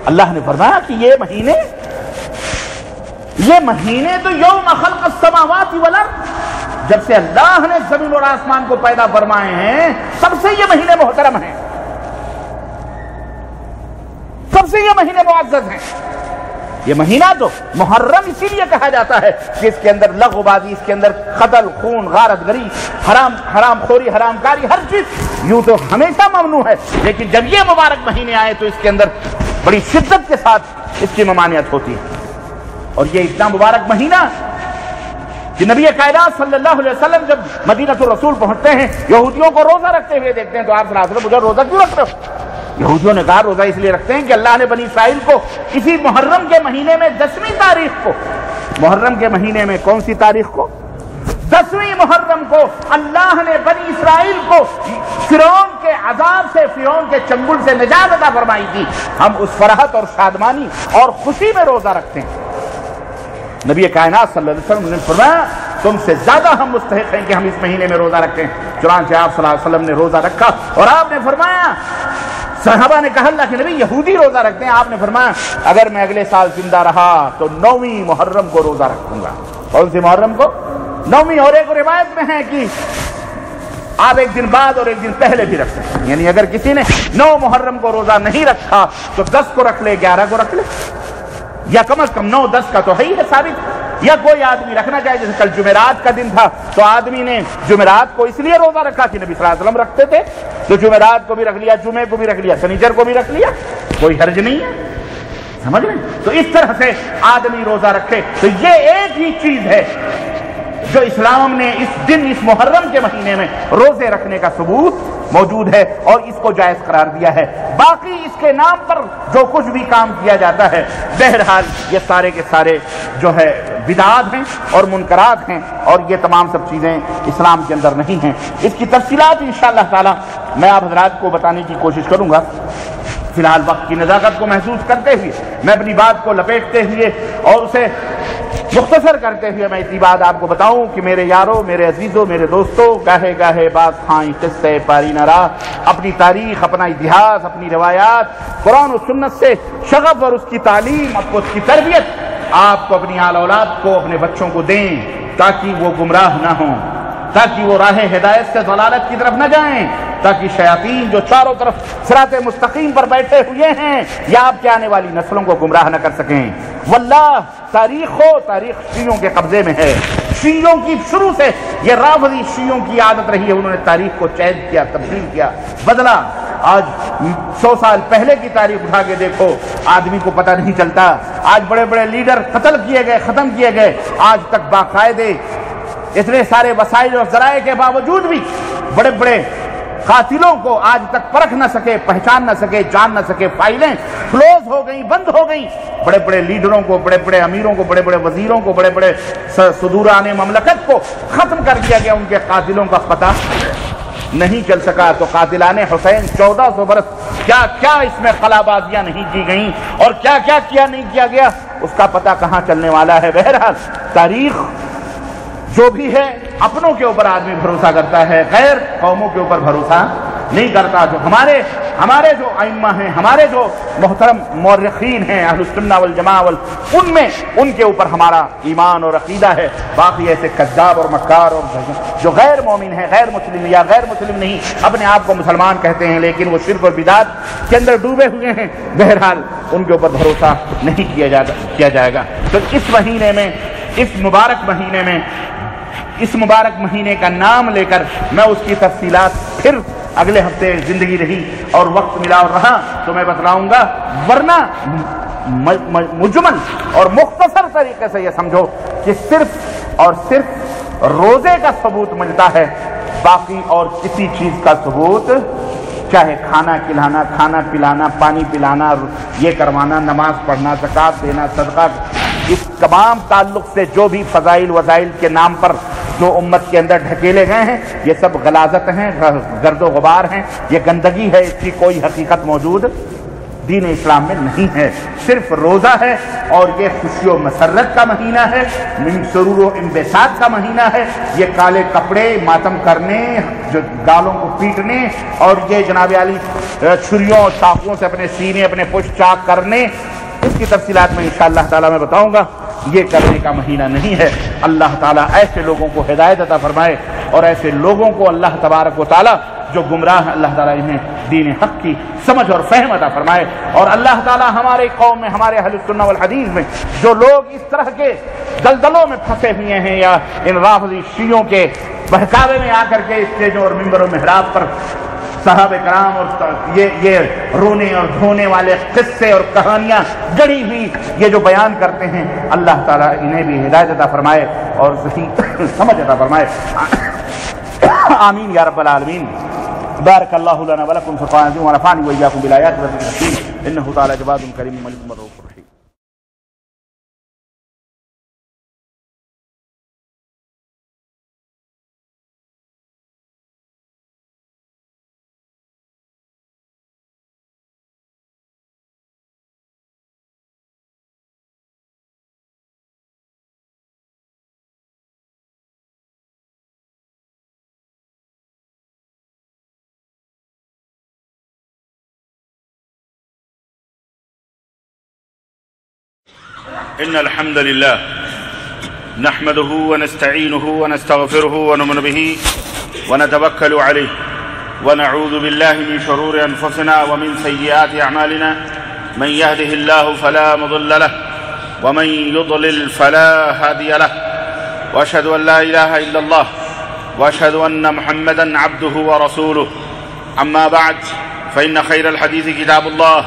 اللہ نے فرمایا کہ یہ مہینے تو یوم خلق السماوات والارض، جب سے اللہ نے زمین اور آسمان کو پیدا فرمائے ہیں تب سے یہ مہینے محترم ہیں، تو سب سے یہ مہینے معزز ہیں۔ یہ مہینہ تو محرم اسی لیے کہا جاتا ہے کہ اس کے اندر لغو بازی، اس کے اندر قتل، خون، غارت گری، حرام خوری، حرام کاری، ہر چیز یوں تو ہمیشہ ممنوع ہے، لیکن جب یہ مبارک مہینے آئے تو اس کے اندر بڑی شدت کے ساتھ اس کی ممانعت ہوتی ہے۔ اور یہ اتنا مبارک مہینہ کہ نبی کائنات صلی اللہ علیہ وسلم جب مدینہ الرسول پہنچتے ہیں، یہودیوں کو روزہ رکھتے ہوئے دیکھتے ہیں تو آپ صلی اللہ علیہ وسلم مجھے روزہ کیوں رکھ رہے ہو؟ یہودیوں نے کہا روزہ اس لیے رکھتے ہیں کہ اللہ نے بنی اسرائیل کو اسی محرم کے مہینے میں 10ویں تاریخ کو، محرم کے مہینے میں کون سی تاریخ کو؟ 10ویں محرم کو اللہ نے بنی اسرائیل کو فرعون کے عذاب سے، فرعون کے چنگل سے نجات عطا فرمائی تھی۔ ہم اس فرحت اور شادمانی اور خوشی میں روزہ رکھتے ہیں۔ نبی کائنات صلی اللہ علیہ وسلم نے فرمایا تم سے زیادہ ہم مستحق ہیں کہ ہم اس مہینے میں روزہ رکھیں۔ چنانچہ آپ صلی اللہ علیہ وسلم نے روزہ رکھا اور آپ نے فرمایا، صحابہ نے کہا اللہ کے نبی یہودی روزہ رکھتے ہیں، آپ نے فرمایا اگر میں اگلے سال زندہ رہا تو 9ویں محرم کو روزہ رکھوں گا۔ کون سی محرم کو؟ 9ویں۔ اور ایک روایت میں ہے کہ آپ ایک دن بعد اور ایک دن پہلے بھی رکھ سکتے ہیں، یعنی اگر کسی نے 9 محرم کو روزہ نہیں رکھا تو 10 کو رکھ لے، 11 کو رکھ لے، یا کم از کم 9 10 کا تو ہے ہی ہے ثابت۔ یا کوئی آدمی رکھنا چاہے، جیسے کل جمعرات کا دن تھا تو آدمی نے جمعرات کو اس لیے روزہ رکھا کہ نبی صلی اللہ علیہ وسلم رکھتے تھے، تو جمعرات کو بھی رکھ لیا، جمعے کو بھی رکھ لیا، شنیچر کو بھی رکھ لیا، کوئی حرج نہیں ہے، سمجھ لیں؟ تو اس طرح سے آدمی روزہ رکھے تو یہ ایک ہی چیز ہے جو اسلام نے اس دن، اس محرم کے مہینے میں روزے رکھنے کا ثبوت موجود ہے اور اس کو جائز قرار دیا ہے۔ باقی اس کے نام پر جو کچھ بھی کام کیا جاتا ہے بہرحال یہ سارے کے سارے جو ہے بدعات ہیں اور منکرات ہیں، اور یہ تمام سب چیزیں اسلام کے اندر نہیں ہیں۔ اس کی تفصیلات انشاءاللہ تعالی میں آپ حضرات کو بتانے کی کوشش کروں گا۔ فی الحال وقت کی نزاکت کو محسوس کرتے ہوئے میں اپنی بات کو لپیٹتے ہوئے اور اسے مختصر کرتے ہوئے میں اتنی بات آپ کو بتاؤں کہ میرے یاروں، میرے عزیزوں، میرے دوستوں، گاہے گاہے بعض خائیں قصے پاری نہ رہا، اپنی تاریخ، اپنا اتہاس، اپنی روایات قرآن و سنت سے شغف اور اس کی تعلیم، اس کی تربیت آپ کو اپنی آل اولاد کو، اپنے بچوں کو دیں تاکہ وہ گمراہ نہ ہوں، تاکہ وہ راہ ہدایت سے ضلالت کی طرف نہ جائیں، تاکہ شیاطین جو چاروں طرف صراط مستقیم پر بیٹھے ہوئے ہیں یا آپ کے آنے والی نسلوں کو گمراہ نہ کر سکیں۔ واللہ تاریخ شیعوں کے قبضے میں ہے۔ شیعوں کی شروع سے یہ رافضی شیعوں کی عادت رہی ہے، انہوں نے تاریخ کو چینج کیا، تبدیل کیا، بدلا۔ آج 100 سال پہلے کی تاریخ اٹھا کے دیکھو، آدمی کو پتہ نہیں چلتا۔ آج بڑے بڑے لیڈر قتل کیے گئے، ختم کیے گئے، آج تک باقاعدے اتنے سارے وسائل اور ذرائع کے باوجود بھی بڑے بڑے قاتلوں کو آج تک پرکھ نہ سکے، پہچان نہ سکے، جان نہ سکے، فائلیں کلوز ہو گئیں، بند ہو گئیں۔ بڑے بڑے لیڈروں کو، بڑے بڑے امیروں کو، بڑے بڑے وزیروں کو، بڑے بڑے صدوران مملکت کو ختم کر دیا گیا، ان کے قاتلوں کا پتہ نہیں چل سکا۔ تو قاتلان حسین 1400 برس کیا کیا اس میں خلا بازیاں نہیں کی گئیں اور کیا کیا کیا نہیں کیا گیا، اس کا پتہ کہاں چلنے والا ہے۔ بہرحال تاریخ جو بھی ہے اپنوں کے اوپر آدمی بھروسہ کرتا ہے، غیر قوموں کے اوپر بھروسہ نہیں کرتا۔ جو ہمارے جو ائمہ ہیں، ہمارے جو محترم مورخین ہیں اہل السنہ والجماعہ ان کے اوپر ہمارا ایمان اور عقیدہ ہے۔ باقی ایسے کذاب اور مکار اور جو غیر مومن ہیں، غیر مسلم یا غیر مسلم نہیں، اپنے آپ کو مسلمان کہتے ہیں لیکن وہ شرک اور بدعت کے اندر ڈوبے ہوئے ہیں، بہرحال ان کے اوپر بھروسہ نہیں کیا جائے گا۔ تو اس مہینے میں، اس مبارک مہینے کا نام لے کر میں اس کی تفصیلات پھر اگلے ہفتے زندگی رہی اور وقت ملا اور رہا تو میں بتلاؤں گا، ورنہ مجمل اور مختصر طریقے سے یہ سمجھو کہ صرف اور صرف روزے کا ثبوت ملتا ہے، باقی اور کسی چیز کا ثبوت، چاہے کھانا کھلانا، کھانا پلانا، پانی پلانا، یہ کروانا، نماز پڑھنا، زکوٰۃ دینا، صدقہ، اس تمام تعلق سے جو بھی فضائل وزائل کے نام پر جو امت کے اندر ڈھکیلے گئے ہیں، یہ سب غلاظت ہیں، گرد و غبار ہیں، یہ گندگی ہے، اس کی کوئی حقیقت موجود دین اسلام میں نہیں ہے۔ صرف روزہ ہے اور یہ خوشی و مسرت کا مہینہ ہے، من سرور و انبساط کا مہینہ ہے۔ یہ کالے کپڑے ماتم کرنے، جو گالوں کو پیٹنے اور یہ جناب علی چھریوں اور چاقوؤں سے اپنے سینے، اپنے پشت چاک کرنے، اس کی تفصیلات میں انشاءاللہ تعالیٰ میں بتاؤں گا۔ یہ کرنے کا مہینہ نہیں ہے۔ اللہ تعالیٰ ایسے لوگوں کو ہدایت عطا فرمائے اور ایسے لوگوں کو اللہ تبارک و تعالیٰ جو گمراہ اللہ تعالیٰ انہیں دین حق کی سمجھ اور فہم عطا فرمائے، اور اللہ تعالیٰ ہمارے قوم میں، ہمارے اہل السنہ والحدیث میں جو لوگ اس طرح کے دلدلوں میں پھنسے ہوئے ہیں یا ان رافضی شیعوں کے بہکاوے میں آ کر کے اسٹیجوں اور ممبر و محراب پر صحابہ کرام اور یہ رونے اور دھونے والے قصے اور کہانیاں گڑھی ہوئی یہ جو بیان کرتے ہیں، اللہ تعالیٰ انہیں بھی ہدایت عطا فرمائے اور صحیح سمجھ عطا فرمائے، آمین یا رب العالمین۔ بارک اللہ لنا ولکم فی القرآن العظیم ونفعني وإياكم بالآیات والذکر الحکیم، انہ تعالی جواد کریم ملک رؤوف رحیم۔ إن الحمد لله نحمده ونستعينه ونستغفره ونؤمن به ونتوكل عليه ونعوذ بالله من شرور أنفسنا ومن سيئات أعمالنا من يهده الله فلا مضل له ومن يضلل فلا هادي له وأشهد أن لا إله إلا الله وأشهد أن محمدا عبده ورسوله أما بعد فإن خير الحديث كتاب الله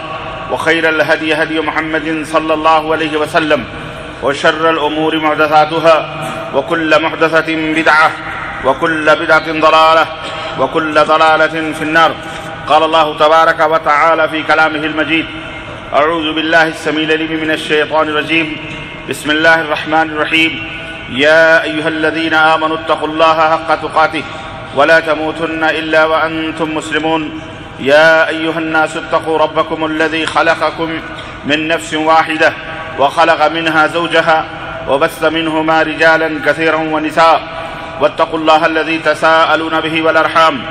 وخير الهدي هدي محمد صلى الله عليه وسلم وشر الأمور محدثاتها وكل محدثة بدعة وكل بدعة ضلالة وكل ضلالة في النار. قال الله تبارك وتعالى في كلامه المجيد: أعوذ بالله السميع العليم من الشيطان الرجيم. بسم الله الرحمن الرحيم. يا أيها الذين آمنوا اتقوا الله حق تقاته ولا تموتن إلا وأنتم مسلمون. يا أيها الناس اتقوا ربكم الذي خلقكم من نفس واحدة وخلق منها زوجها وبث منهما رجالا كثيرا ونساء واتقوا الله الذي تساءلون به والأرحام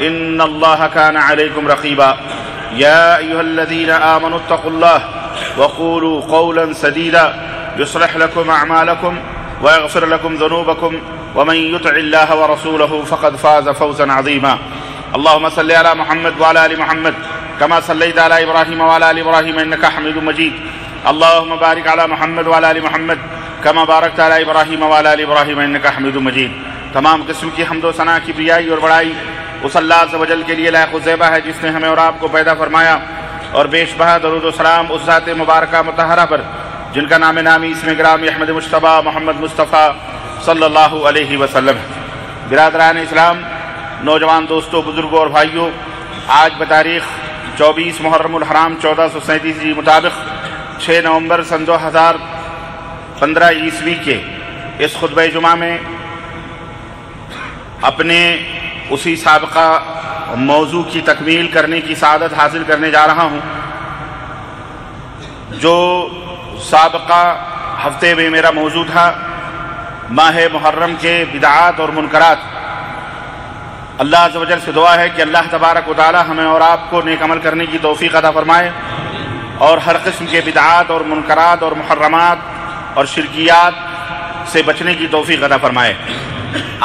إن الله كان عليكم رقيبا. يا أيها الذين آمنوا اتقوا الله وقولوا قولا سديدا يصلح لكم أعمالكم ويغفر لكم ذنوبكم ومن يطع الله ورسوله فقد فاز فوزا عظيما. اللهم صل على محمد وعلى آل محمد كما صليت على إبراهيم وعلى آل إبراهيم إنك حميد مجيد. اللهم بارك على محمد وعلى آل محمد كما باركت على إبراهيم وعلى آل إبراهيم إنك حميد مجيد. تمام قسم کی حمد و ثنا کی بریائی اور بڑائی اس اللہ عز و جل کے لیے لائق و زیبا ہے جس نے ہمیں اور آپ کو پیدا فرمایا، اور بیش بہا درود و سلام اس ذات مبارکہ مطہرہ پر جن کا نام نامی اسم گرامی احمد مجتبیٰ محمد مصطفیٰ صلی اللہ علیہ وسلم. برادران اسلام، نوجوان دوستوں، بزرگوں اور بھائیوں، آج بتاریخ 24 محرم الحرام 1437 مطابق 6 نومبر سن 2015 عیسوی کے اس خطبہ جمعہ میں اپنے اسی سابقہ موضوع کی تکمیل کرنے کی سعادت حاصل کرنے جا رہا ہوں جو سابقہ ہفتے میں میرا موضوع تھا، ماہ محرم کے بدعات اور منکرات. اللہ عز و جل سے دعا ہے کہ اللہ تبارک و تعالی ہمیں اور آپ کو نیک عمل کرنے کی توفیق عطا فرمائے اور ہر قسم کے بدعات اور منکرات اور محرمات اور شرکیات سے بچنے کی توفیق عطا فرمائے.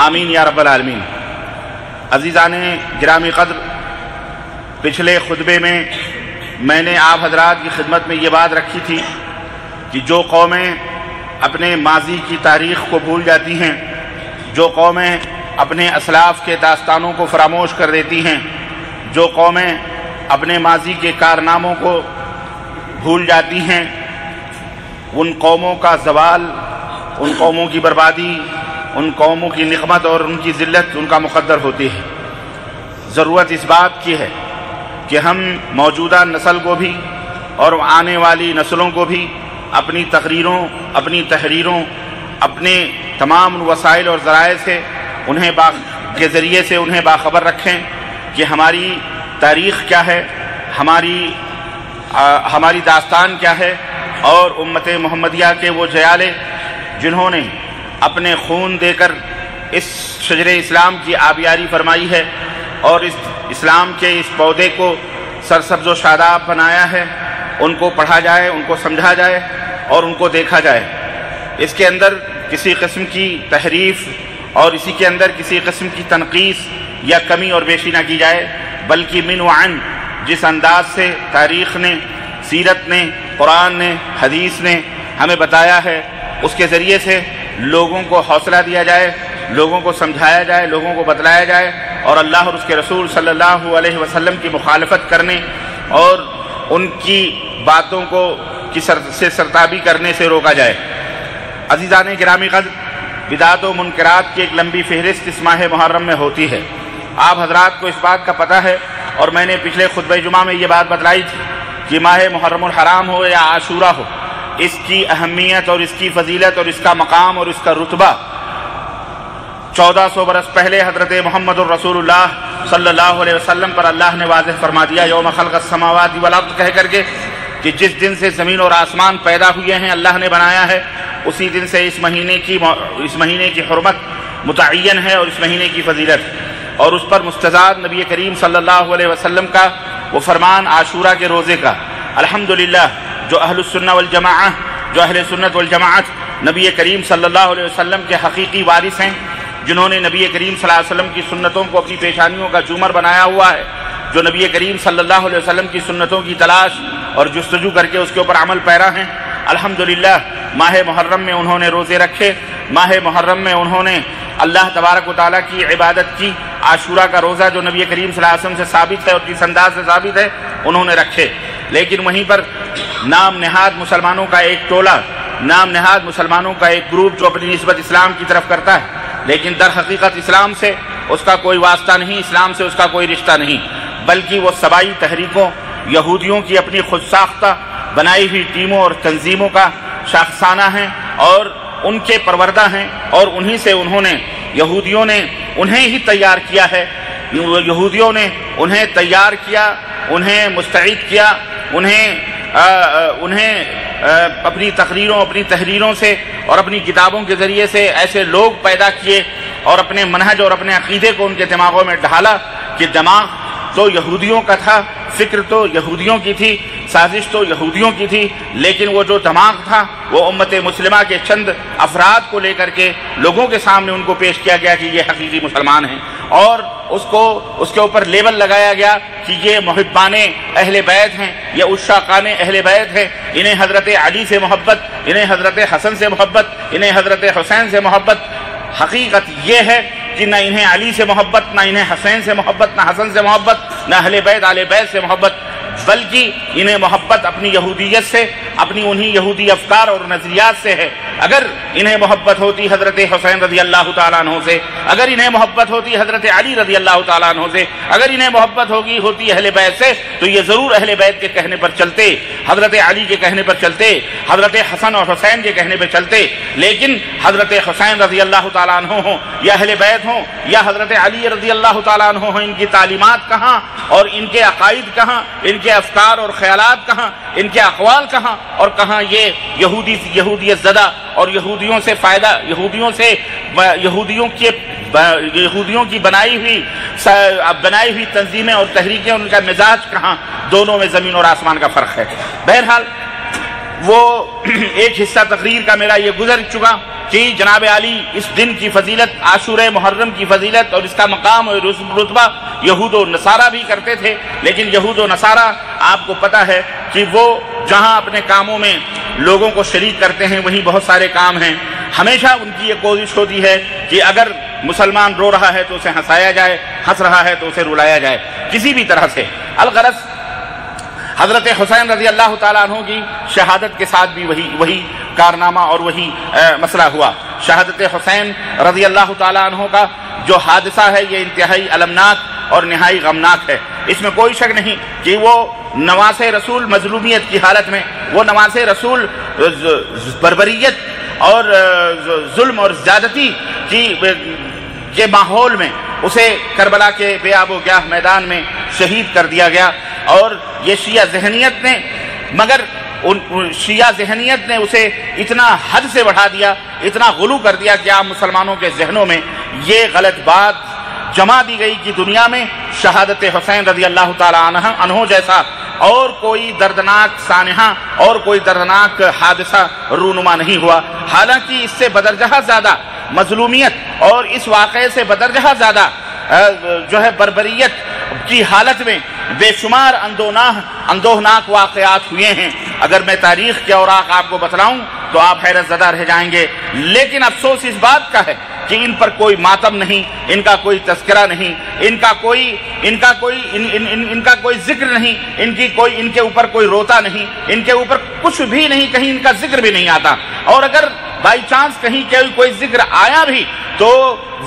آمین یا رب العالمین. عزیزان گرامی قدر، پچھلے خطبے میں نے آپ حضرات کی خدمت میں یہ بات رکھی تھی کہ جو قومیں اپنے ماضی کی تاریخ کو بھول جاتی ہیں، جو قومیں اپنے اسلاف کے داستانوں کو فراموش کر دیتی ہیں، جو قومیں اپنے ماضی کے کارناموں کو بھول جاتی ہیں، ان قوموں کا زوال، ان قوموں کی بربادی، ان قوموں کی نقمت اور ان کی ذلت ان کا مقدر ہوتی ہے. ضرورت اس بات کی ہے کہ ہم موجودہ نسل کو بھی اور آنے والی نسلوں کو بھی اپنی تقریروں، اپنی تحریروں، اپنے تمام وسائل اور ذرائع سے کے ذریعے سے انہیں باخبر رکھیں کہ ہماری تاریخ کیا ہے، ہماری داستان کیا ہے، اور امت محمدیہ کے وہ جیالے جنہوں نے اپنے خون دے کر اس شجر اسلام کی آبیاری فرمائی ہے اور اس اسلام کے اس پودے کو سرسبز و شاداب بنایا ہے، ان کو پڑھا جائے، ان کو سمجھا جائے اور ان کو دیکھا جائے. اس کے اندر کسی قسم کی تحریف اور اسی کے اندر کسی قسم کی تنقیص یا کمی اور بیشی نہ کی جائے، بلکہ من وعن جس انداز سے تاریخ نے، سیرت نے، قرآن نے، حدیث نے ہمیں بتایا ہے، اس کے ذریعے سے لوگوں کو حوصلہ دیا جائے، لوگوں کو سمجھایا جائے، لوگوں کو بتلایا جائے، اور اللہ اور اس کے رسول صلی اللہ علیہ وسلم کی مخالفت کرنے اور ان کی باتوں کو سے سرتابی کرنے سے روکا جائے۔ عزیزان گرامی قدر، بدعات و منکرات کی ایک لمبی فہرست اس ماہ محرم میں ہوتی ہے۔ آپ حضرات کو اس بات کا پتہ ہے، اور میں نے پچھلے خطبہ جمعہ میں یہ بات بتلائی تھی کہ ماہ محرم الحرام ہو یا عاشورہ ہو، اس کی اہمیت اور اس کی فضیلت اور اس کا مقام اور اس کا رتبہ 1400 برس پہلے حضرت محمد الرسول اللہ صلی اللہ علیہ وسلم پر اللہ نے واضح فرما دیا، یوم خلق السماوات والارض کہہ کر کے، کہ جس دن سے زمین اور آسمان پیدا ہوئے ہیں اللہ نے بنایا ہے، اسی دن سے اس مہینے کی حرمت متعین ہے اور اس مہینے کی فضیلت، اور اس پر مستزاد نبی کریم صلی اللہ علیہ وسلم کا وہ فرمان عاشورہ کے روزے کا۔ الحمدللہ جو اہل السنہ والجماعہ، جو اہل سنت والجماعت نبی کریم صلی اللہ علیہ وسلم کے حقیقی وارث ہیں، جنہوں نے نبی کریم صلی اللہ علیہ وسلم کی سنتوں کو اپنی پیشانیوں کا جومر بنایا ہوا ہے، جو نبی کریم صلی اللہ علیہ وسلم کی سنتوں کی تلاش اور جستجو کر کے اس کے اوپر عمل پیرا ہیں، الحمدللہ ماہ محرم میں انہوں نے روزے رکھے، ماہ محرم میں انہوں نے اللہ تبارک و تعالیٰ کی عبادت کی، عاشورہ کا روزہ جو نبی کریم صلی اللہ علیہ وسلم سے ثابت ہے اور جس انداز سے ثابت ہے انہوں نے رکھے۔ لیکن وہیں پر نام نہاد مسلمانوں کا ایک ٹولہ، نام نہاد مسلمانوں کا ایک گروپ جو اپنی نسبت اسلام کی طرف کرتا ہے، لیکن در حقیقت اسلام سے اس کا کوئی واسطہ نہیں، اسلام سے اس کا کوئی رشتہ نہیں، بلکہ وہ سبائی تحریکوں، یہودیوں کی اپنی خود ساختہ بنائی ہوئی ٹیموں اور تنظیموں کا شاخسانہ ہیں اور ان کے پروردہ ہیں، اور انہی سے یہودیوں نے انہیں ہی تیار کیا ہے، یہودیوں نے انہیں تیار کیا، انہیں مستعد کیا، انہیں اپنی تقریروں، اپنی تحریروں سے اور اپنی کتابوں کے ذریعے سے ایسے لوگ پیدا کیے اور اپنے منہج اور اپنے عقیدے کو ان کے دماغوں میں ڈھالا کہ دماغ تو یہودیوں کا تھا، فکر تو یہودیوں کی تھی، سازش تو یہودیوں کی تھی، لیکن وہ جو دماغ تھا وہ امت مسلمہ کے چند افراد کو لے کر کے لوگوں کے سامنے ان کو پیش کیا گیا کہ یہ حقیقی مسلمان ہیں، اور اس کے اوپر لیبل لگایا گیا کہ یہ محبان اہل بیت ہیں، یہ عشاقان اہل بیت ہیں، انہیں حضرت علی سے محبت، انہیں حضرت حسن سے محبت، انہیں حضرت حسین سے محبت۔ حقیقت یہ ہے کہ نہ انہیں علی سے محبت، نہ انہیں حسین سے محبت، نہ حسن سے محبت، نہ اہل بیت آل بیت سے محبت، بلکہ انہیں محبت اپنی یہودیت سے، اپنی انہی یہودی افکار اور نظریات سے ہے۔ اگر انہیں محبت ہوتی حضرت حسین رضی اللہ تعالیٰ عنہ سے، اگر انہیں محبت ہوتی حضرت علی رضی اللہ تعالیٰ عنہ سے، اگر انہیں محبت ہوتی اہل بیت سے، تو یہ ضرور اہل بیت کے کہنے پر چلتے، حضرت علی کے کہنے پر چلتے، حضرت حسن اور حسین کے کہنے پر چلتے۔ لیکن حضرت حسین رضی اللہ تعالیٰ عنہ ہوں یا اہل بیت ہوں یا حضرت علی رضی اللہ تعالیٰ عنہ ہوں، ان کی تعلیمات کہاں اور ان کے عقائد کہاں، ان کے افکار اور خیالات کہاں، ان کے اقوال کہاں، اور کہاں یہ یہودیت زدہ اور یہودیوں سے فائدہ، یہودیوں کی بنائی ہوئی تنظیمیں اور تحریکیں، ان کا مزاج کہاں، دونوں میں زمین اور آسمان کا فرق ہے۔ بہرحال وہ ایک حصہ تقریر کا میرا یہ گزر چکا کہ جناب علی اس دن کی فضیلت، عاشورہ محرم کی فضیلت اور اس کا مقام اور رتبہ یہود و نصارہ بھی کرتے تھے، لیکن یہود و نصارہ آپ کو پتہ ہے کہ وہ جہاں اپنے کاموں میں لوگوں کو شریک کرتے ہیں وہیں بہت سارے کام ہیں۔ ہمیشہ ان کی یہ کوشش ہوتی ہے کہ اگر مسلمان رو رہا ہے تو اسے ہنسایا جائے، ہنس رہا ہے تو اسے رلایا جائے، کسی بھی طرح سے۔ الغرض حضرت حسین رضی اللہ تعالیٰ عنہ کی شہادت کے ساتھ بھی وہی کارنامہ اور وہی مسئلہ ہوا۔ شہادت حسین رضی اللہ تعالیٰ عنہ کا جو حادثہ ہے یہ انتہائی المناک اور نہائی غمناک ہے، اس میں کوئی شک نہیں کہ وہ نواز رسول مظلومیت کی حالت میں، وہ نواز رسول بربریت اور ظلم اور زیادتی کے ماحول میں اسے کربلا کے بے آب و گیاہ میدان میں شہید کر دیا گیا، اور یہ شیعہ ذہنیت نے اسے اتنا حد سے بڑھا دیا، اتنا غلو کر دیا کہ عام مسلمانوں کے ذہنوں میں یہ غلط بات جما دی گئی کہ دنیا میں شہادت حسین رضی اللہ تعالیٰ عنہ جیسا اور کوئی دردناک سانحہ اور کوئی دردناک حادثہ رونما نہیں ہوا۔ حالانکہ اس سے بدرجہ زیادہ مظلومیت اور اس واقعے سے بدرجہ زیادہ جو ہے بربریت کی حالت میں بے شمار اندوہناک واقعات ہوئے ہیں۔ اگر میں تاریخ کے اوراق آپ کو بتلاؤں تو آپ حیرت زدہ رہ جائیں گے، لیکن افسوس اس بات کا ہے کہ ان پر کوئی ماتم نہیں، ان کا کوئی تذکرہ نہیں، ان کا کوئی ذکر نہیں، ان کے اوپر کوئی روتا نہیں، ان کے اوپر کچھ بھی نہیں، کہیں ان کا ذکر بھی نہیں آتا۔ اور اگر بائی چانس کہیں کوئی ذکر آیا بھی تو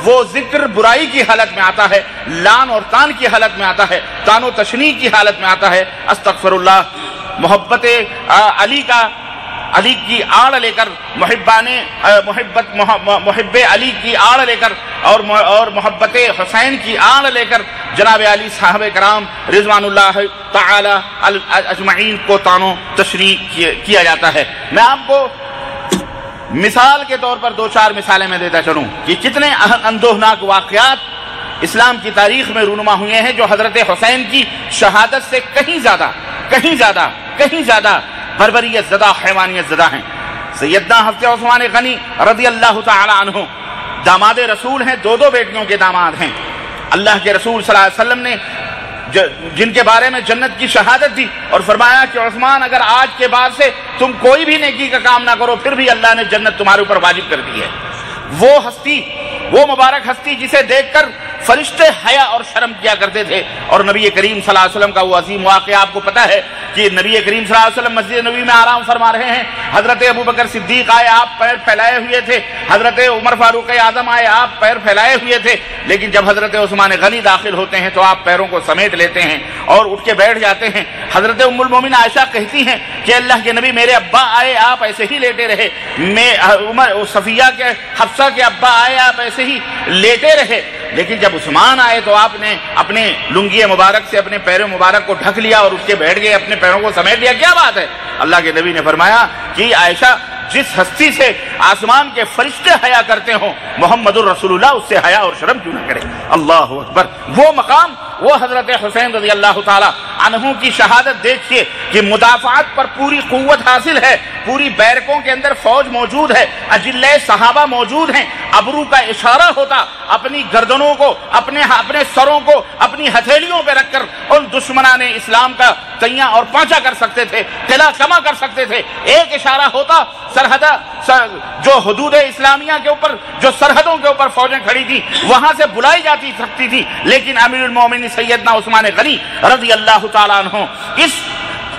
وہ ذکر برائی کی حالت میں آتا ہے، لعن اور تان کی حالت میں آتا ہے، تان و تشنیع کی حالت میں آتا ہے۔ استغفر اللہ۔ محبت علی کی آڑ لے کر، محب علی کی آڑ لے کر اور محبت حسین کی آڑ لے کر جناب علی صاحب کرام رضوان اللہ تعالی اجمعین کو طعن و تشنیع کیا جاتا ہے۔ میں آپ کو مثال کے طور پر 2-4 مثالیں میں دیتا چلوں کہ کتنے اندوہناک واقعات اسلام کی تاریخ میں رونما ہوئے ہیں جو حضرت حسین کی شہادت سے کہیں زیادہ بربریت زدہ، حیوانیت زدہ ہیں۔ سیدنا حضرت عثمان غنی رضی اللہ تعالی عنہ داماد رسول ہیں، 2 بیٹیوں کے داماد ہیں۔ اللہ کے رسول صلی اللہ علیہ وسلم نے جن کے بارے میں جنت کی شہادت دی اور فرمایا کہ عثمان اگر آج کے بعد سے تم کوئی بھی نیکی کا کام نہ کرو پھر بھی اللہ نے جنت تمہارے اوپر واجب کر دی ہے۔ وہ مبارک ہستی جسے دیکھ کر فرشتے حیا اور شرم کیا کرتے تھے، اور نبی کریم صلی اللہ علیہ وسلم کا وہ عظیم واقعہ آپ کو پتا ہے کہ نبی کریم صلی اللہ علیہ وسلم مسجد نبوی میں آرام فرما رہے ہیں، حضرت ابوبکر صدیق آئے، آپ پیر پھیلائے ہوئے تھے، حضرت عمر فاروق اعظم آئے، آپ پیر پھیلائے ہوئے تھے، لیکن جب حضرت عثمان غنی داخل ہوتے ہیں تو آپ پیروں کو سمیٹ لیتے ہیں اور اٹھ کے بیٹھ جاتے ہیں۔ حضرت ام المومنین عائشہ کہتی ہیں کہ اللہ کے نبی میرے ابا آئے، آپ ایسے ہی لیٹے رہے، صفیہ کے حفصہ کے ابا آئے، آپ ایسے ہی لیٹے رہے، لیکن جب عثمان آئے تو آپ نے اپنے لنگی مبارک سے اپنے پیروں مبارک کو ڈھک لیا اور اس کے بیٹھ گئے، اپنے پیروں کو سمیٹ لیا۔ کیا بات ہے؟ اللہ کے نبی نے فرمایا کہ عائشہ جس ہستی سے آسمان کے فرشتے حیا کرتے ہوں محمد الرسول اللہ اس سے حیا اور شرم کیوں نہ کرے؟ اللہ اکبر۔ وہ مقام، وہ حضرت حسین رضی اللہ تعالی عنہ کی شہادت دیکھیے کہ مدافعات پر پوری قوت حاصل ہے، پوری بیرکوں کے اندر فوج موجود ہے، اجلے صحابہ موجود ہیں، ابرو کا اشارہ ہوتا، اپنی گردنوں کو، اپنے سروں کو اپنی ہتھیلیوں پہ رکھ کر ان دشمنان اسلام کا تیاں اور پانچا کر سکتے تھے، قلعہ کما کر سکتے تھے۔ ایک اشارہ ہوتا، جو حدود اسلامیہ کے اوپر، جو سرحدوں کے اوپر فوجیں کھڑی تھی وہاں سے بلائی جاتی سکتی تھی، لیکن امیر المومنین سیدنا عثمان غنی رضی اللہ تعالیٰ عنہ اس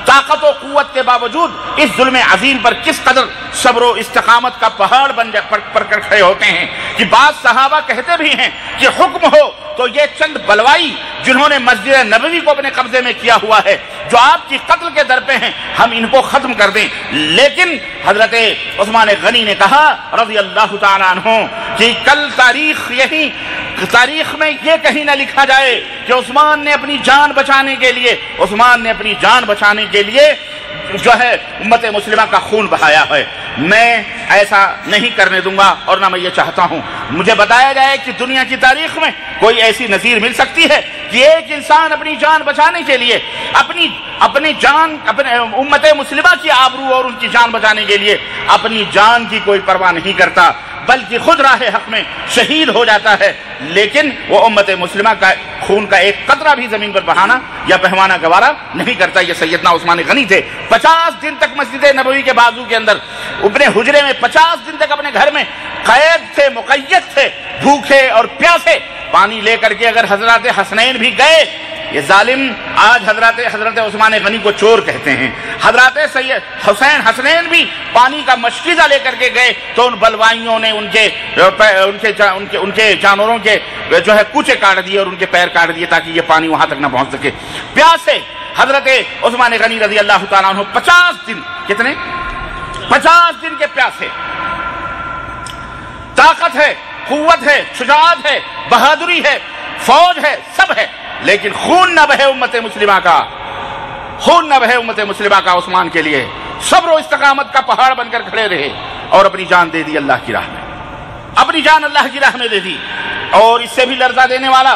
طاقت و قوت کے باوجود اس ظلم عظیم پر کس قدر صبر و استقامت کا پہاڑ پر کر کھڑے ہوتے ہیں کہ بعض صحابہ کہتے بھی ہیں کہ حکم ہو تو یہ چند بلوائی جنہوں نے مسجد نبوی کو اپنے قبضے میں کیا ہوا ہے، جو آپ کی قتل کے در پہ ہیں، ہم ان کو ختم کر دیں۔ لیکن حضرت عثمان غنی نے کہا رضی اللہ تعالیٰ عنہ کہ کل تاریخ میں یہ کہیں نہ لکھا جائے کہ عثمان نے اپنی جان بچانے کے لیے جو ہے امت مسلمہ کا خون بہایا ہے۔ میں ایسا نہیں کرنے دوں گا اور نہ میں یہ چاہتا ہوں۔ مجھے بتایا جائے کہ دنیا کی تاریخ میں کوئی ایسی نظیر مل سکتی ہے کہ ایک انسان اپنی جان بچانے کے لیے اپنی امت مسلمہ کی آبرو اور ان کی جان بچانے کے لیے اپنی جان کی کوئی پرواہ نہیں کرتا، بلکہ خود راہ حق میں شہید ہو جاتا ہے، لیکن وہ امت مسلمہ کا خون کا ایک قطرہ بھی زمین پر بہانا یا بہوانا گوارا نہیں کرتا۔ یہ سیدنا عثمان غنی تھے، 50 دن تک مسجد نبوی کے بازو کے اندر اپنے حجرے میں 50 دن تک اپنے گھر میں قید تھے، مقید تھے، بھوکے اور پیاسے، پانی لے کر کے اگر حضرت حسنین بھی گئے، یہ ظالم آج حضرت عثمان غنی کو چور کہتے ہیں، حضرت سید حسین حسنین بھی پانی کا مشکیزہ لے کر کے گئے تو ان بلوائیوں نے ان کے جانوروں کے جو ہے کوچے کاٹ دیے اور ان کے پیر کاٹ دیے تاکہ یہ پانی وہاں تک نہ پہنچ سکے۔ پیاسے حضرت عثمان غنی رضی اللہ تعالیٰ عنہ 50 دن، کتنے؟ 50 دن کے پیاسے۔ طاقت ہے، قوت ہے، شجاعت ہے، بہادری ہے، فوج ہے، سب ہے، لیکن خون نہ بہے امت مسلمہ کا عثمان کے لیے۔ صبر و استقامت کا پہاڑ بن کر کھڑے رہے اور اپنی جان دے دی اللہ کی راہ میں، اپنی جان اللہ کی راہ میں دے دی۔ اور اس سے بھی لرزہ دینے والا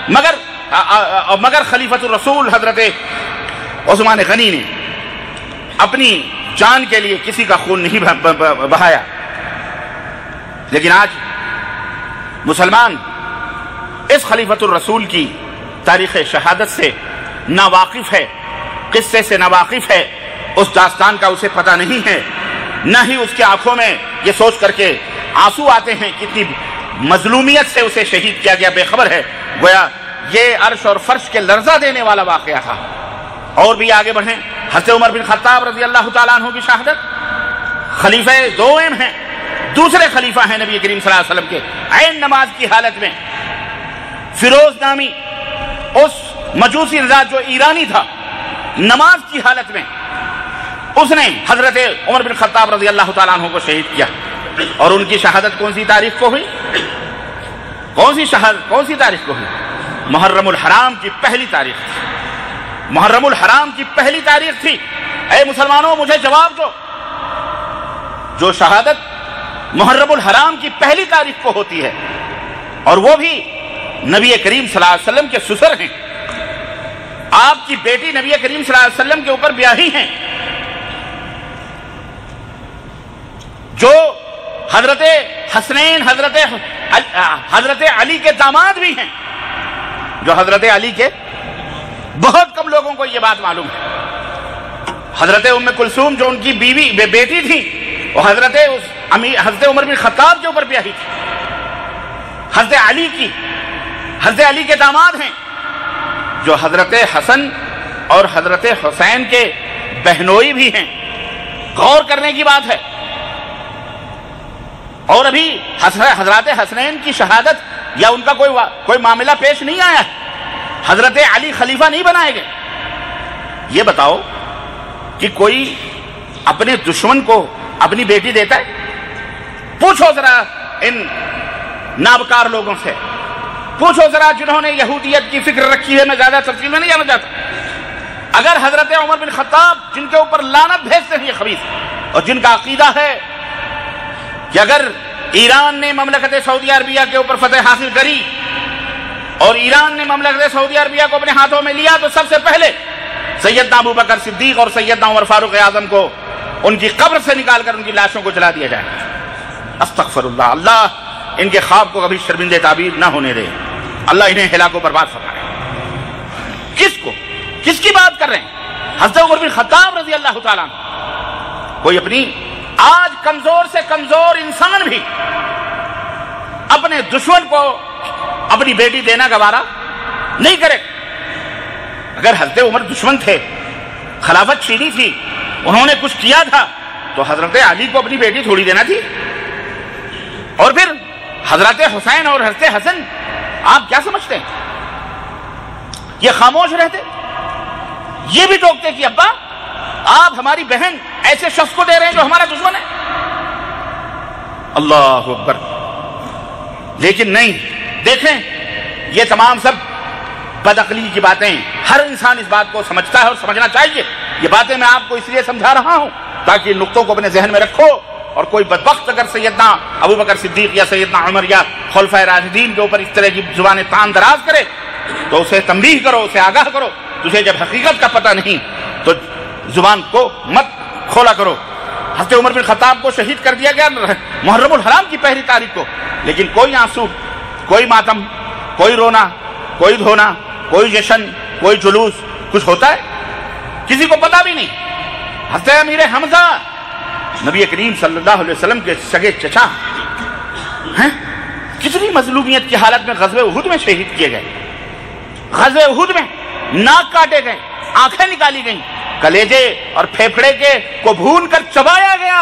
مگر خلیفۃ الرسول حضرت عثمان غنی نے اپنی جان کے لیے کسی کا خون نہیں بہایا، لیکن آج مسلمان اس خلیفۃ الرسول کی تاریخ شہادت سے ناواقف ہے، قصے سے ناواقف ہے، اس داستان کا اسے پتہ نہیں ہے، نہ ہی اس کی آنکھوں میں یہ سوچ کر کے آنسو آتے ہیں کتنی مظلومیت سے اسے شہید کیا گیا، بے خبر ہے، گویا یہ عرش اور فرش کے لرزہ دینے والا واقعہ تھا۔ اور بھی آگے بڑھیں، حضرت عمر بن خطاب رضی اللہ تعالیٰ عنہ کی شہادت، خلیفہ دوم ہیں، دوسرے خلیفہ ہیں نبی کریم صلی اللہ علیہ وسلم کے، عین نماز کی حالت میں فیروز نامی اس مجوسی نژاد جو ایرانی تھا، نماز کی حالت میں اس نے حضرت عمر بن خطاب رضی اللہ تعالیٰ عنہ کو شہید کیا۔ اور ان کی شہادت کون سی تاریخ کو ہوئی؟ کون سی تاریخ کو ہوئی؟ محرم الحرام کی پہلی تاریخ تھی، محرم الحرام کی پہلی تاریخ تھی۔ اے مسلمانوں مجھے جواب دو، جو شہادت محرم الحرام کی پہلی تاریخ کو ہوتی ہے اور وہ بھی نبی کریم صلی اللہ علیہ وسلم کے سسر ہیں، آپ کی بیٹی نبی کریم صلی اللہ علیہ وسلم کے اوپر بیاہی ہیں، جو حضرت حسنین حضرت علی کے داماد بھی ہیں، جو حضرت علی کے بہت کم لوگوں کو یہ بات معلوم ہے۔ حضرت ام کلثوم جو ان کی بیٹی تھی، وہ حضرت عمر بن خطاب کے اوپر بیاہی تھی، حضرت علی کے داماد ہیں، جو حضرت حسن اور حضرت حسین کے بہنوئی بھی ہیں۔ غور کرنے کی بات ہے۔ اور ابھی حضرت حسنین کی شہادت یا ان کا کوئی معاملہ پیش نہیں آیا ہے، حضرت علی خلیفہ نہیں بنائے گئے۔ یہ بتاؤ کہ کوئی اپنے دشمن کو اپنی بیٹی دیتا ہے؟ پوچھو ذرا ان نابکار لوگوں سے، پوچھو ذرا جنہوں نے یہودیت کی فکر رکھی ہے، میں زیادہ تفصیل میں نہیں جانا چاہتا۔ اگر حضرت عمر بن خطاب جن کے اوپر لعنت بھیجتے ہیں یہ خبیث، اور جن کا عقیدہ ہے کہ اگر ایران نے مملکت سعودی عربیہ کے اوپر فتح حاصل کری اور ایران نے مملکت سعودی عربیہ کو اپنے ہاتھوں میں لیا تو سب سے پہلے سیدنا ابو بکر صدیق اور سیدنا عمر فاروق اعظم کو ان کی قبر سے نکال کر ان کی لاشوں کو جلا دیا جائے۔ استغفر اللہ، اللہ ان کے خواب کو کبھی شرمندہ تعبیر نہ ہونے دے، اللہ انہیں ہلاک و برباد فرمائے۔ کس کی بات کر رہے ہیں؟ حضرت عمر بن خطاب رضی اللہ تعالیٰ عنہ۔ کوئی اپنی آج کمزور سے کمزور انسان بھی اپنے دشمن کو اپنی بیٹی دینا گوارا نہیں کرے۔ اگر حضرت عمر دشمن تھے، خلافت چھینی تھی، انہوں نے کچھ کیا تھا تو حضرت علی کو اپنی بیٹی تھوڑی دینا تھی؟ اور پھر حضرت حسین اور حضرت حسن آپ کیا سمجھتے ہیں؟ یہ خاموش رہتے؟ یہ بھی ٹوکتے کہ ابا آپ ہماری بہن ایسے شخص کو دے رہے ہیں جو ہمارا دشمن ہے؟ اللہ اکبر۔ لیکن نہیں، دیکھیں یہ تمام سب بدعقلی کی باتیں، ہر انسان اس بات کو سمجھتا ہے اور سمجھنا چاہیے۔ یہ باتیں میں آپ کو اس لیے سمجھا رہا ہوں تاکہ ان نقطوں کو اپنے ذہن میں رکھو، اور کوئی بدبخت اگر سیدنا ابو بکر صدیق یا سیدنا عمر یا خلفائے راشدین کے اوپر اس طرح کی زبانیں تان دراز کرے تو اسے تنبیہ کرو، اسے آگاہ کرو۔ تجھے جب حقیقت کا پتہ نہیں تو زبان کو مت کھولا کرو۔ حضرت عمر بن خطاب کو شہید کر دیا گیا محرم الحرام کی پہلی تاریخ کو، لیکن کوئی آنسو، کوئی ماتم، کوئی رونا، کوئی دھونا، کوئی جشن، کوئی جلوس کچھ ہوتا ہے؟ کسی کو پتہ بھی نہیں۔ حضرت امیر حمزہ نبی کریم صلی اللہ علیہ وسلم کے سگے چچا ہیں، کتنی مظلومیت کی حالت میں غزوہ احد میں شہید کیے گئے۔ غزوہ احد میں ناک کاٹے گئے، آنکھیں نکالی گئیں، کلیجے اور پھیپھڑے کو بھون کر چبایا گیا،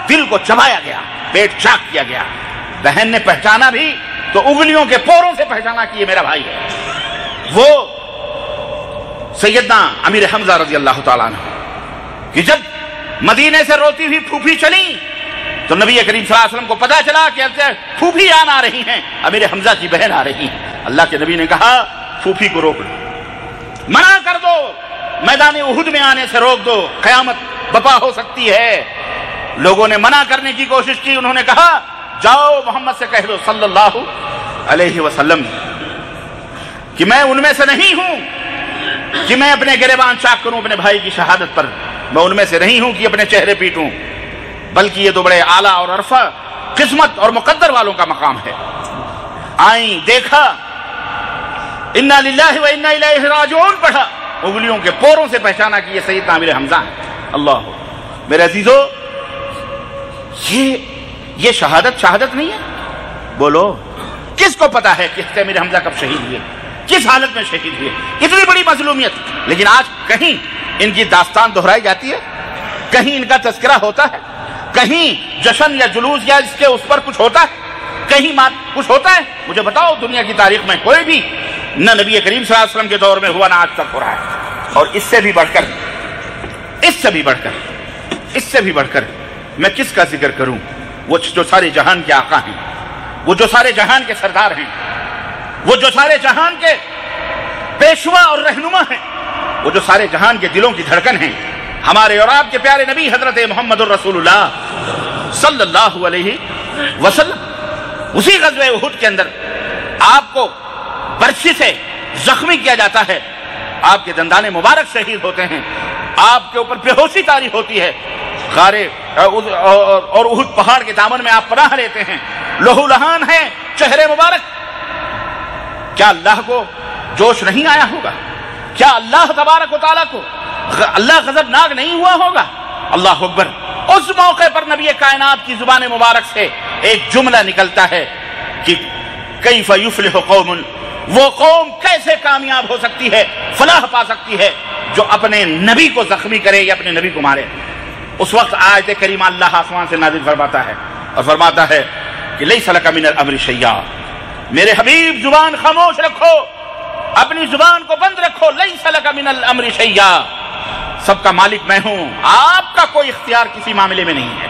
دل کو چبایا گیا، پیٹ چاک کیا گیا۔ بہن نے پہچانا بھی تو انگلیوں کے پوروں سے پہچانا کہ یہ میرا بھائی ہے۔ وہ سیدنا امیر حمزہ رضی اللہ تعالیٰ عنہ کہ جب مدینے سے روتی ہوئی پھوپھی چلی تو نبی کریم صلی اللہ علیہ وسلم کو پتا چلا کہ پھوپھی جان آ رہی ہیں، امیر حمزہ کی بہن آ رہی ہیں۔ اللہ کے نبی نے کہا پھوپھی کو روک دو، منع کر دو، میدان احد میں آنے سے روک دو، قیامت بپا ہو سکتی ہے۔ لوگوں نے منع کرنے کی کوشش کی، انہوں نے کہا جاؤ محمد سے کہہ دو صلی اللہ علیہ وسلم کہ میں ان میں سے نہیں ہوں کہ میں اپنے گریبان چاک کروں اپنے بھائی کی شہادت پر، میں ان میں سے نہیں ہوں کہ اپنے چہرے پیٹوں، بلکہ یہ تو بڑے اعلیٰ اور عرفہ قسمت اور مقدر والوں کا مقام ہے۔ آئیں، دیکھا انا للہ و انا الیہ راجعون پڑھا، انگلیوں کے پوروں سے پہچانا کہ یہ سیدنا امیر حمزہ ہے۔ اللہ میرے عزیزو، یہ شہادت نہیں ہے؟ بولو، کس کو پتا ہے کہ امیر حمزہ کب شہید ہوئے، کس حالت میں شہید ہوئے؟ اتنی بڑی مظلومیت، لیکن آج کہیں ان کی داستان دہرائی جاتی ہے، کہیں ان کا تذکرہ ہوتا ہے، کہیں جشن یا جلوس یا اس کے اس پر کچھ ہوتا ہے، کہیں کچھ ہوتا ہے؟ مجھے بتاؤ، دنیا کی تاریخ میں کوئی بھی، نہ نبی کریم صلی اللہ علیہ وسلم کے دور میں ہوا، نہ آج تک ہو رہا ہے۔ اور اس سے بھی بڑھ کر میں کس کا ذکر کروں؟ وہ جو سارے جہان کے آقا ہیں، وہ جو سارے جہان کے سردار ہیں، وہ جو سارے جہان کے پیشوا اور رہنما ہیں، وہ جو سارے جہان کے دلوں کی دھڑکن ہیں، ہمارے اور آپ کے پیارے نبی حضرت محمد الرسول اللہ صلی اللہ علیہ وسلم۔ اسی غزوہ احد کے اندر آپ کو برچھی سے زخمی کیا جاتا ہے، آپ کے دندان مبارک شہید ہوتے ہیں، آپ کے اوپر بے ہوشی طاری ہوتی ہے، غارے اور احد پہاڑ کے دامن میں آپ پناہ لیتے ہیں، لہو لہان ہے چہرے مبارک۔ کیا اللہ کو جوش نہیں آیا ہوگا؟ کیا اللہ تبارک و تعالیٰ کو اللہ غضبناک نہیں ہوا ہوگا؟ اللہ اکبر۔ اس موقع پر نبی کائنات کی زبان مبارک سے ایک جملہ نکلتا ہے کہ کیف یفلح قوم، وہ قوم کیسے کامیاب ہو سکتی ہے، فلاح پا سکتی ہے، جو اپنے نبی کو زخمی کرے یا اپنے نبی کو مارے۔ اس وقت آیت کریمہ اللہ آسمان سے نازل فرماتا ہے اور فرماتا ہے کہ لیس لک من الامر شیء، میرے حبیب زبان خاموش رکھو، اپنی زبان کو بند رکھو، لیس لک من الامر شیء، سب کا مالک میں ہوں، آپ کا کوئی اختیار کسی معاملے میں نہیں ہے،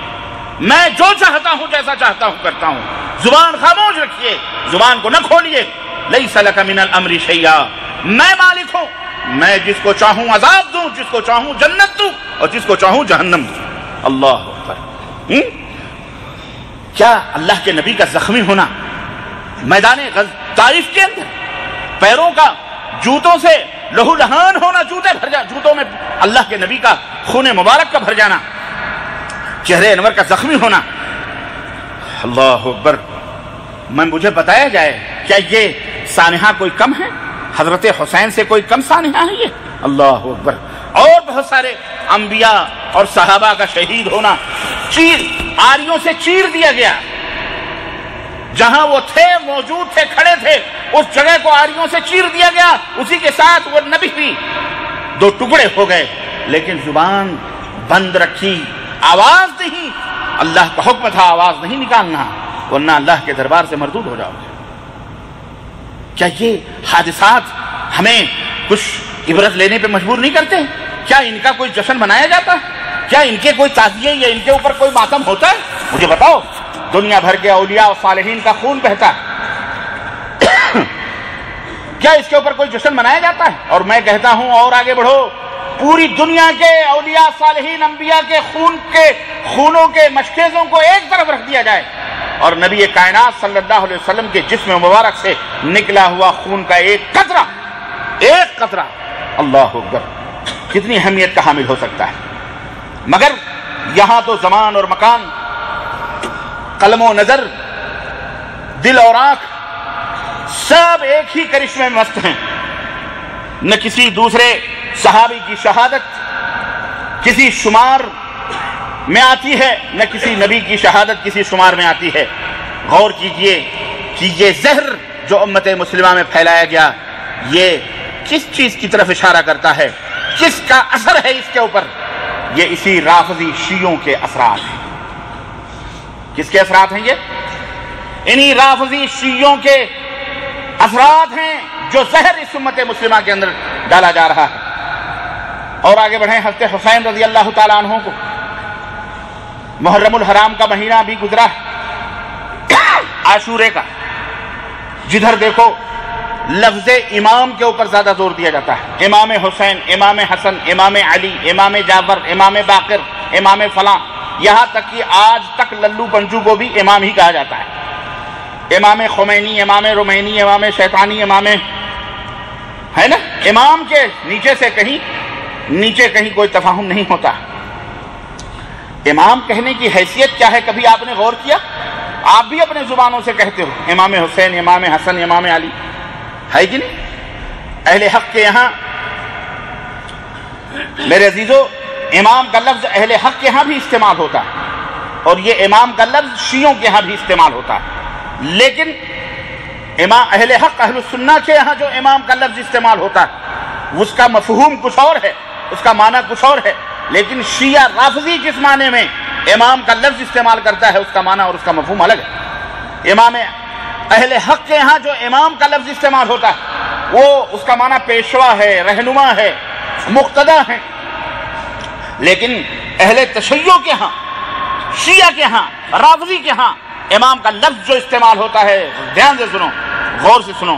میں جو چاہتا ہوں جیسا چاہتا ہوں کرتا ہوں، زبان خاموش رکھیے، زبان کو نہ کھولیے، لیس لک من الامر شیء، میں مالک ہوں، میں جس کو چاہوں عذاب دوں، جس کو چاہوں جنت دوں، اور جس کو چاہوں جہنم دوں۔ اللہ اکبر۔ کیا اللہ کے نبی کا زخمی ہونا میدان طائف کے اندر، پیروں کا جوتوں سے لہو لہان ہونا، جوتوں میں اللہ کے نبی کا خون مبارک کا بھر جانا، چہرے انور کا زخمی ہونا، اللہ اکبر۔ مجھے بتایا جائے، کیا یہ سانحہ کوئی کم ہے؟ حضرت حسین سے کوئی کم سانحہ ہے یہ؟ اللہ اکبر۔ اور بہت سارے انبیاء اور صحابہ کا شہید ہونا، آریوں سے چیر دیا گیا، جہاں وہ تھے، موجود تھے، کھڑے تھے، اس جگہ کو آریوں سے چیر دیا گیا، اسی کے ساتھ وہ نبی بھی دو ٹکڑے ہو گئے، لیکن زبان بند رکھی، آواز نہیں، اللہ کا حکم تھا آواز نہیں نکالنا، ورنہ اللہ کے دربار سے مردود ہو جاؤ گے۔ کیا یہ حادثات ہمیں کچھ عبرت لینے پہ مجبور نہیں کرتے؟ کیا ان کا کوئی جشن منایا جاتا ہے؟ کیا ان کے کوئی تعزیے یا ان کے اوپر کوئی ماتم ہوتا ہے؟ مجھے بتاؤ، دنیا بھر کے اولیاء اور صالحین کا خون بہتا ہے، کیا اس کے اوپر کوئی جشن منایا جاتا ہے؟ اور میں کہتا ہوں، اور آگے بڑھو، پوری دنیا کے اولیاء صالحین انبیاء کے خونوں کے مشکیزوں کو ایک طرف رکھ دیا جائے، اور نبی کائنات صلی اللہ علیہ وسلم کے جسم مبارک سے نکلا ہوا خون کا ایک قطرہ، اللہ اکبر، کتنی اہمیت کا حامل ہو سکتا ہے۔ مگر یہاں تو زمان اور مکان، قلم و نظر، دل اور آنکھ، سب ایک ہی کرشمے میں مست ہیں، نہ کسی دوسرے صحابی کی شہادت کسی شمار میں آتی ہے، نہ کسی نبی کی شہادت کسی شمار میں آتی ہے۔ غور کیجئے کہ یہ زہر جو امت مسلمہ میں پھیلایا گیا، یہ کس چیز کی طرف اشارہ کرتا ہے، کس کا اثر ہے اس کے اوپر؟ یہ اسی رافضی شیعوں کے اثرات ہیں۔ کس کے اثرات ہیں یہ؟ انہی رافضی شیعوں کے اثرات ہیں جو زہر اس امت مسلمہ کے اندر ڈالا جا رہا ہے۔ اور آگے بڑھیں، حضرت حسین رضی اللہ تعالیٰ عنہ کو محرم الحرام کا مہینہ بھی گزرا ہے، عاشورے کا، جدھر دیکھو لفظ امام کے اوپر زیادہ زور دیا جاتا ہے، امام حسین، امام حسن، امام علی، امام جعفر، امام باقر، امام فلاں، یہاں تک کہ آج تک للو پنجو کو بھی امام ہی کہا جاتا ہے، امام خمینی، امام رومینی، امام شیطانی، امام ہے نا، امام کے نیچے کہیں کوئی تفاہم نہیں ہوتا۔ امام کہنے کی حیثیت کیا ہے، کبھی آپ نے غور کیا؟ آپ بھی اپنے زبانوں سے کہتے ہو امام حسین، امام حسن، امام علی، ہے کہ نہیں؟ اہل حق کے یہاں میرے عزیزو امام کا لفظ اہل حق کے یہاں بھی استعمال ہوتا ہے، اور یہ امام کا لفظ شیعوں کے یہاں بھی استعمال ہوتا ہے، لیکن امام اہل حق اہل السنہ کے یہاں جو امام کا لفظ استعمال ہوتا ہے اس کا مفہوم کچھ اور ہے، اس کا معنی کچھ اور ہے، لیکن شیعہ رافضی جس معنی میں امام کا لفظ استعمال کرتا ہے اس کا معنی اور اس کا مفہوم الگ ہے۔ امام اہل حق کے یہاں جو امام کا لفظ استعمال ہوتا ہے وہ اس کا معنی پیشوا ہے، رہنما ہے، مقتدی ہے، لیکن اہل تشیع کے ہاں، شیعہ کے ہاں، رافضی کے ہاں امام کا لفظ جو استعمال ہوتا ہے، دھیان سے سنو، غور سے سنو،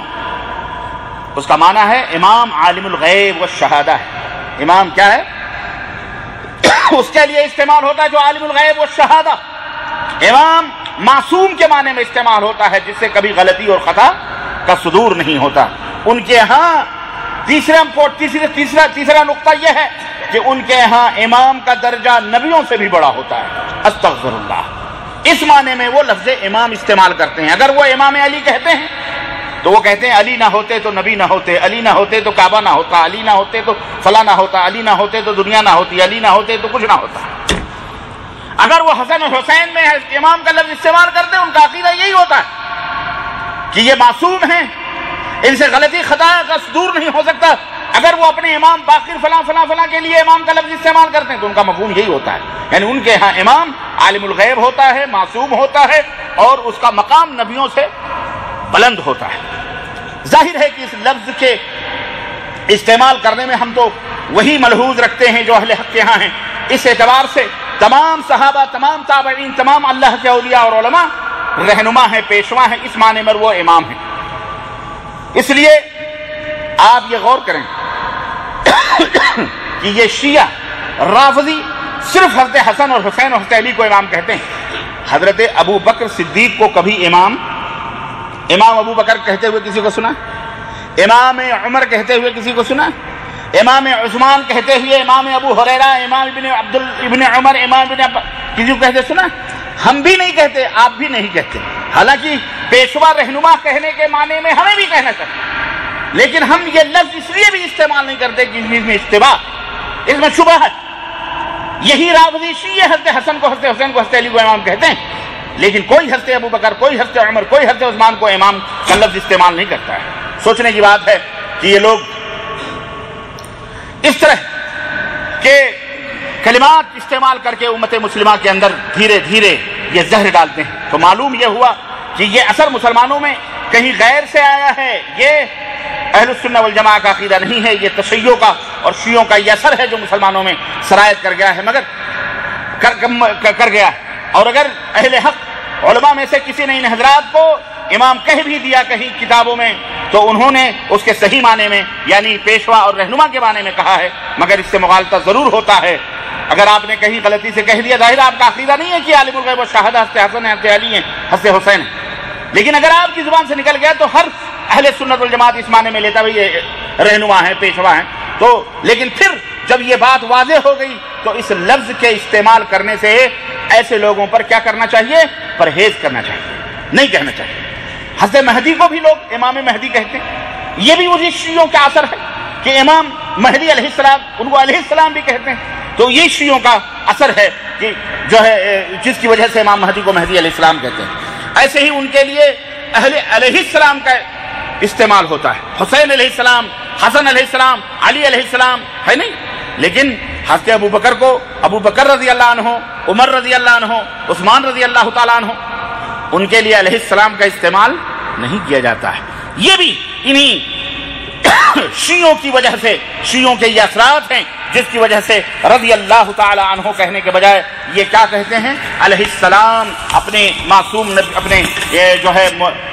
اس کا معنی ہے امام عالم الغیب والشہادہ ہے۔ امام کیا ہے؟ اس کے لیے استعمال ہوتا ہے جو عالم الغیب والشہادہ۔ امام معصوم کے معنی میں استعمال ہوتا ہے جس سے کبھی غلطی اور خطا کا صدور نہیں ہوتا۔ ان کے ہاں تیسرا نقطہ یہ ہے کہ ان کے ہاں امام کا درجہ نبیوں سے بھی بڑا ہوتا ہے، استغفر اللہ، اس معنی میں وہ لفظ امام استعمال کرتے ہیں۔ اگر وہ امام علی کہتے ہیں تو وہ کہتے ہیں علی نہ ہوتے تو نبی نہ ہوتے، علی نہ ہوتے تو کعبہ نہ ہوتا، علی نہ ہوتے تو فلاں نہ ہوتا، علی نہ ہوتے تو دنیا نہ ہوتی، علی نہ ہوتے تو کچھ نہ ہوتا۔ اگر وہ حسن اور حسین میں امام کا لفظ استعمال کرتے ہیں ان کا عقیدہ یہی ہوتا ہے کہ یہ معصوم ہیں، ان سے غلطی خطا کا صدور نہیں ہو سکتا۔ اگر وہ اپنے امام باقر فلاں فلاں فلاں کے لیے امام کا لفظ استعمال کرتے ہیں تو ان کا مفہوم یہی ہوتا ہے، یعنی ان کے ہاں امام عالم الغیب ہوتا ہے، معصوم ہوتا ہے، اور اس کا مقام نبیوں سے بلند ہوتا ہے۔ ظاہر ہے کہ اس لفظ کے استعمال کرنے میں ہم تو وہی ملحوظ رکھتے ہیں جو اہل حق کے ہاں ہیں۔ اس اعتبار سے تمام صحابہ، تمام تابعین، تمام اللہ کے اولیاء اور علماء رہنما ہیں، پیشوا ہیں، اس معنی میں وہ امام ہیں۔ اس لیے آپ یہ غور کریں کہ یہ شیعہ رافضی صرف حضرت حسن اور حسین اور حضرت علی کو امام کہتے ہیں۔ حضرت ابو بکر صدیق کو کبھی امام ابو بکر کہتے ہوئے کسی کو سنا؟ امام عمر کہتے ہوئے کسی کو سنا؟ امام عثمان کہتے ہوئے، امام ابو ہریرہ، امام ابن عمر، امام ابن کسی کو کہتے سنا؟ ہم بھی نہیں کہتے، آپ بھی نہیں کہتے، حالانکہ پیشوا رہنما کہنے کے معنی میں ہمیں بھی کہنا چاہیے، لیکن ہم یہ لفظ اس لیے بھی استعمال نہیں کرتے کہ اس میں اشتباہ، اس میں شبہ ہے۔ یہی رافضی شیعہ حضرت حسن کو، حضرت حسین کو، حضرت علی کو امام کہتے ہیں، لیکن کوئی حضرت ابو بکر، کوئی حضرت عمر، کوئی حضرت عثمان کو امام کا لفظ استعمال نہیں کرتا ہے۔ سوچنے کی بات ہے کہ یہ لوگ اس طرح کے کلمات استعمال کر کے امت مسلمہ کے اندر دھیرے دھیرے یہ زہر ڈالتے ہیں، تو معلوم یہ ہوا کہ یہ اثر مسلمانوں میں کہیں غیر سے آیا ہے، یہ اہل السنہ والجماعہ کا عقیدہ نہیں ہے، یہ تشیع کا اور شیعوں کا یہ اثر ہے جو مسلمانوں میں سرایت کر گیا ہے، مگر کر گیا ہے۔ اور اگر اہل حق علماء میں سے کسی نے ان حضرات کو امام کہہ بھی دیا کہیں کتابوں میں تو انہوں نے اس کے صحیح معنی میں یعنی پیشوا اور رہنما کے معنی میں کہا ہے، مگر اس سے مغالطہ ضرور ہوتا ہے۔ اگر آپ نے کہیں غلطی سے کہہ دیا، ظاہر آپ کا عقیدہ نہیں ہے کہ عالم الغیب والشہادہ حضرت حسن ہیں، حضرت علی ہیں، حضرت حسین ہیں، لیکن اگر آپ کی زبان سے نکل گیا تو ہر اہل سنت والجماعت اس معنی میں لیتا بھائی رہنما ہیں، پیشوا ہیں، تو لیکن پھر جب یہ بات واضح ہو گئی تو اس لفظ کے استعمال کرنے سے ایسے لوگوں پر کیا کرنا چاہیے؟ پرہیز کرنا چاہیے، نہیں کہنا چاہیے۔ حضرت مہدی کو بھی لوگ امام مہدی کہتے ہیں، یہ بھی اسی شیعوں کا اثر ہے کہ امام مہدی علیہ السلام، ان کو علیہ السلام بھی کہتے ہیں، تو یہ شیعوں کا اثر ہے کہ جو ہے جس کی وجہ سے امام مہدی کو مہدی علیہ السلام کہتے ہیں۔ ایسے ہی ان کے لیے اہل علیہ السلام کا استعمال ہوتا ہے، حسین علیہ السلام، حسن علیہ السلام، علی علیہ السلام ہے نہیں، لیکن حضرت ابو بکر کو ابو بکر رضی اللہ عنہ، عمر رضی اللہ عنہ، عثمان رضی اللہ تعالیٰ عنہ، ان کے لیے علیہ السلام کا استعمال نہیں کیا جاتا ہے۔ یہ بھی انہی شیعوں کی وجہ سے، شیعوں کے یہ اثرات ہیں جس کی وجہ سے رضی اللہ تعالی عنہ کہنے کے بجائے یہ کیا کہتے ہیں؟ علیہ السلام، اپنے معصوم نبی، اپنے جو ہے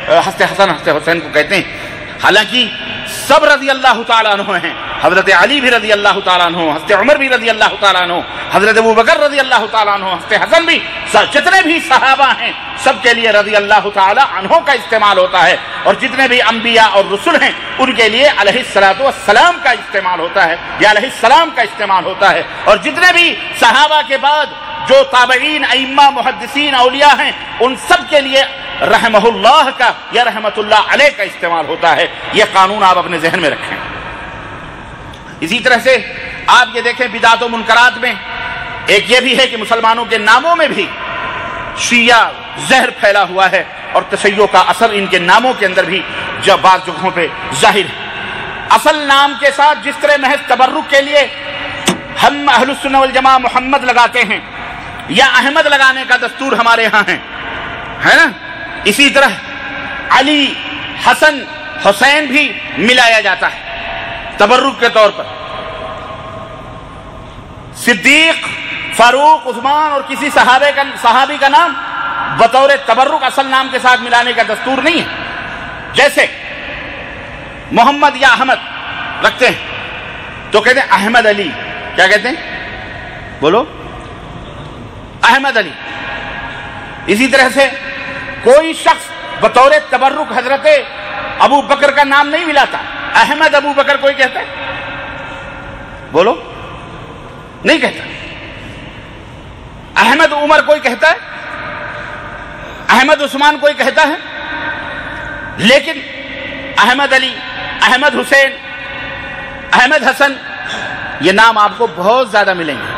حضرت حسن حضرت حسین کو کہتے ہیں، حالانکہ سب رضی اللہ تعالیٰ عنہ ہیں، حضرت علی بھی رضی اللہ تعالیٰ عنہ، حضرت عمر بھی رضی اللہ تعالیٰ عنہ، حضرت ابو بکر رضی اللہ تعالیٰ عنہ، حضرت حسن بھی، جتنے بھی صحابہ ہیں سب کے لیے رضی اللہ تعالیٰ عنہ کا استعمال ہوتا ہے، اور جتنے بھی انبیاء اور رسل ہیں ان کے لیے علیہ الصلوۃ والسلام کا استعمال ہوتا ہے، یا علیہ السلام کا استعمال ہوتا ہے، اور جتنے بھی صحابہ کے بعد جو تابعین، ائمہ، محدثین، اولیاء ہیں ان سب کے لیے رحمہ اللہ کا یا رحمت اللہ علیہ کا استعمال ہوتا ہے۔ یہ قانون آپ اپنے ذہن میں رکھیں۔ اسی طرح سے آپ یہ دیکھیں بدعات و منکرات میں ایک یہ بھی ہے کہ مسلمانوں کے ناموں میں بھی شیعہ زہر پھیلا ہوا ہے، اور تشیع کا اثر ان کے ناموں کے اندر بھی جب بعض جگہوں پہ ظاہر ہے۔ اصل نام کے ساتھ جس طرح محض تبرک کے لیے ہم اہل السنہ والجماعہ محمد لگاتے ہیں یا احمد لگانے کا دستور ہمارے ہاں ہے نا، اسی طرح علی، حسن، حسین بھی ملایا جاتا ہے تبرک کے طور پر۔ صدیق، فاروق، عثمان اور کسی صحابی کا نام بطور تبرک اصل نام کے ساتھ ملانے کا دستور نہیں ہے۔ جیسے محمد یا احمد رکھتے ہیں تو کہتے ہیں احمد علی، کیا کہتے ہیں؟ بولو، احمد علی۔ اسی طرح سے کوئی شخص بطور تبرک حضرت ابو بکر کا نام نہیں ملاتا۔ احمد ابو بکر کوئی کہتا ہے؟ بولو، نہیں کہتا۔ احمد عمر کوئی کہتا ہے؟ احمد عثمان کوئی کہتا ہے؟ لیکن احمد علی، احمد حسین، احمد حسن، یہ نام آپ کو بہت زیادہ ملیں گے۔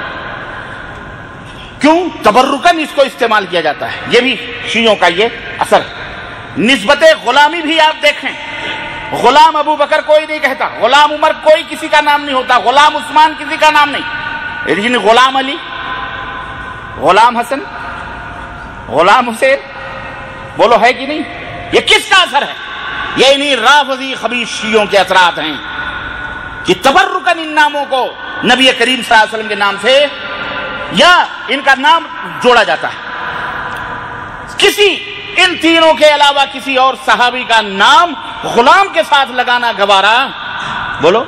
کیوں؟ تبرکاً اس کو استعمال کیا جاتا ہے۔ یہ بھی شیعوں کا یہ اثر۔ نسبت غلامی بھی آپ دیکھیں، غلام ابو بکر کوئی نہیں کہتا، غلام عمر کوئی کسی کا نام نہیں ہوتا، غلام عثمان کسی کا نام نہیں، لیکن غلام علی، غلام حسن، غلام حسین، بولو ہے کہ نہیں؟ یہ کس کا اثر ہے؟ یہ انہی رافضی خبیث شیعوں کے اثرات ہیں کہ تبرکاً ان ناموں کو نبی کریم صلی اللہ علیہ وسلم کے نام سے یا ان کا نام جوڑا جاتا ہے۔ کسی ان تینوں کے علاوہ کسی اور صحابی کا نام غلام کے ساتھ لگانا گوارا، بولو،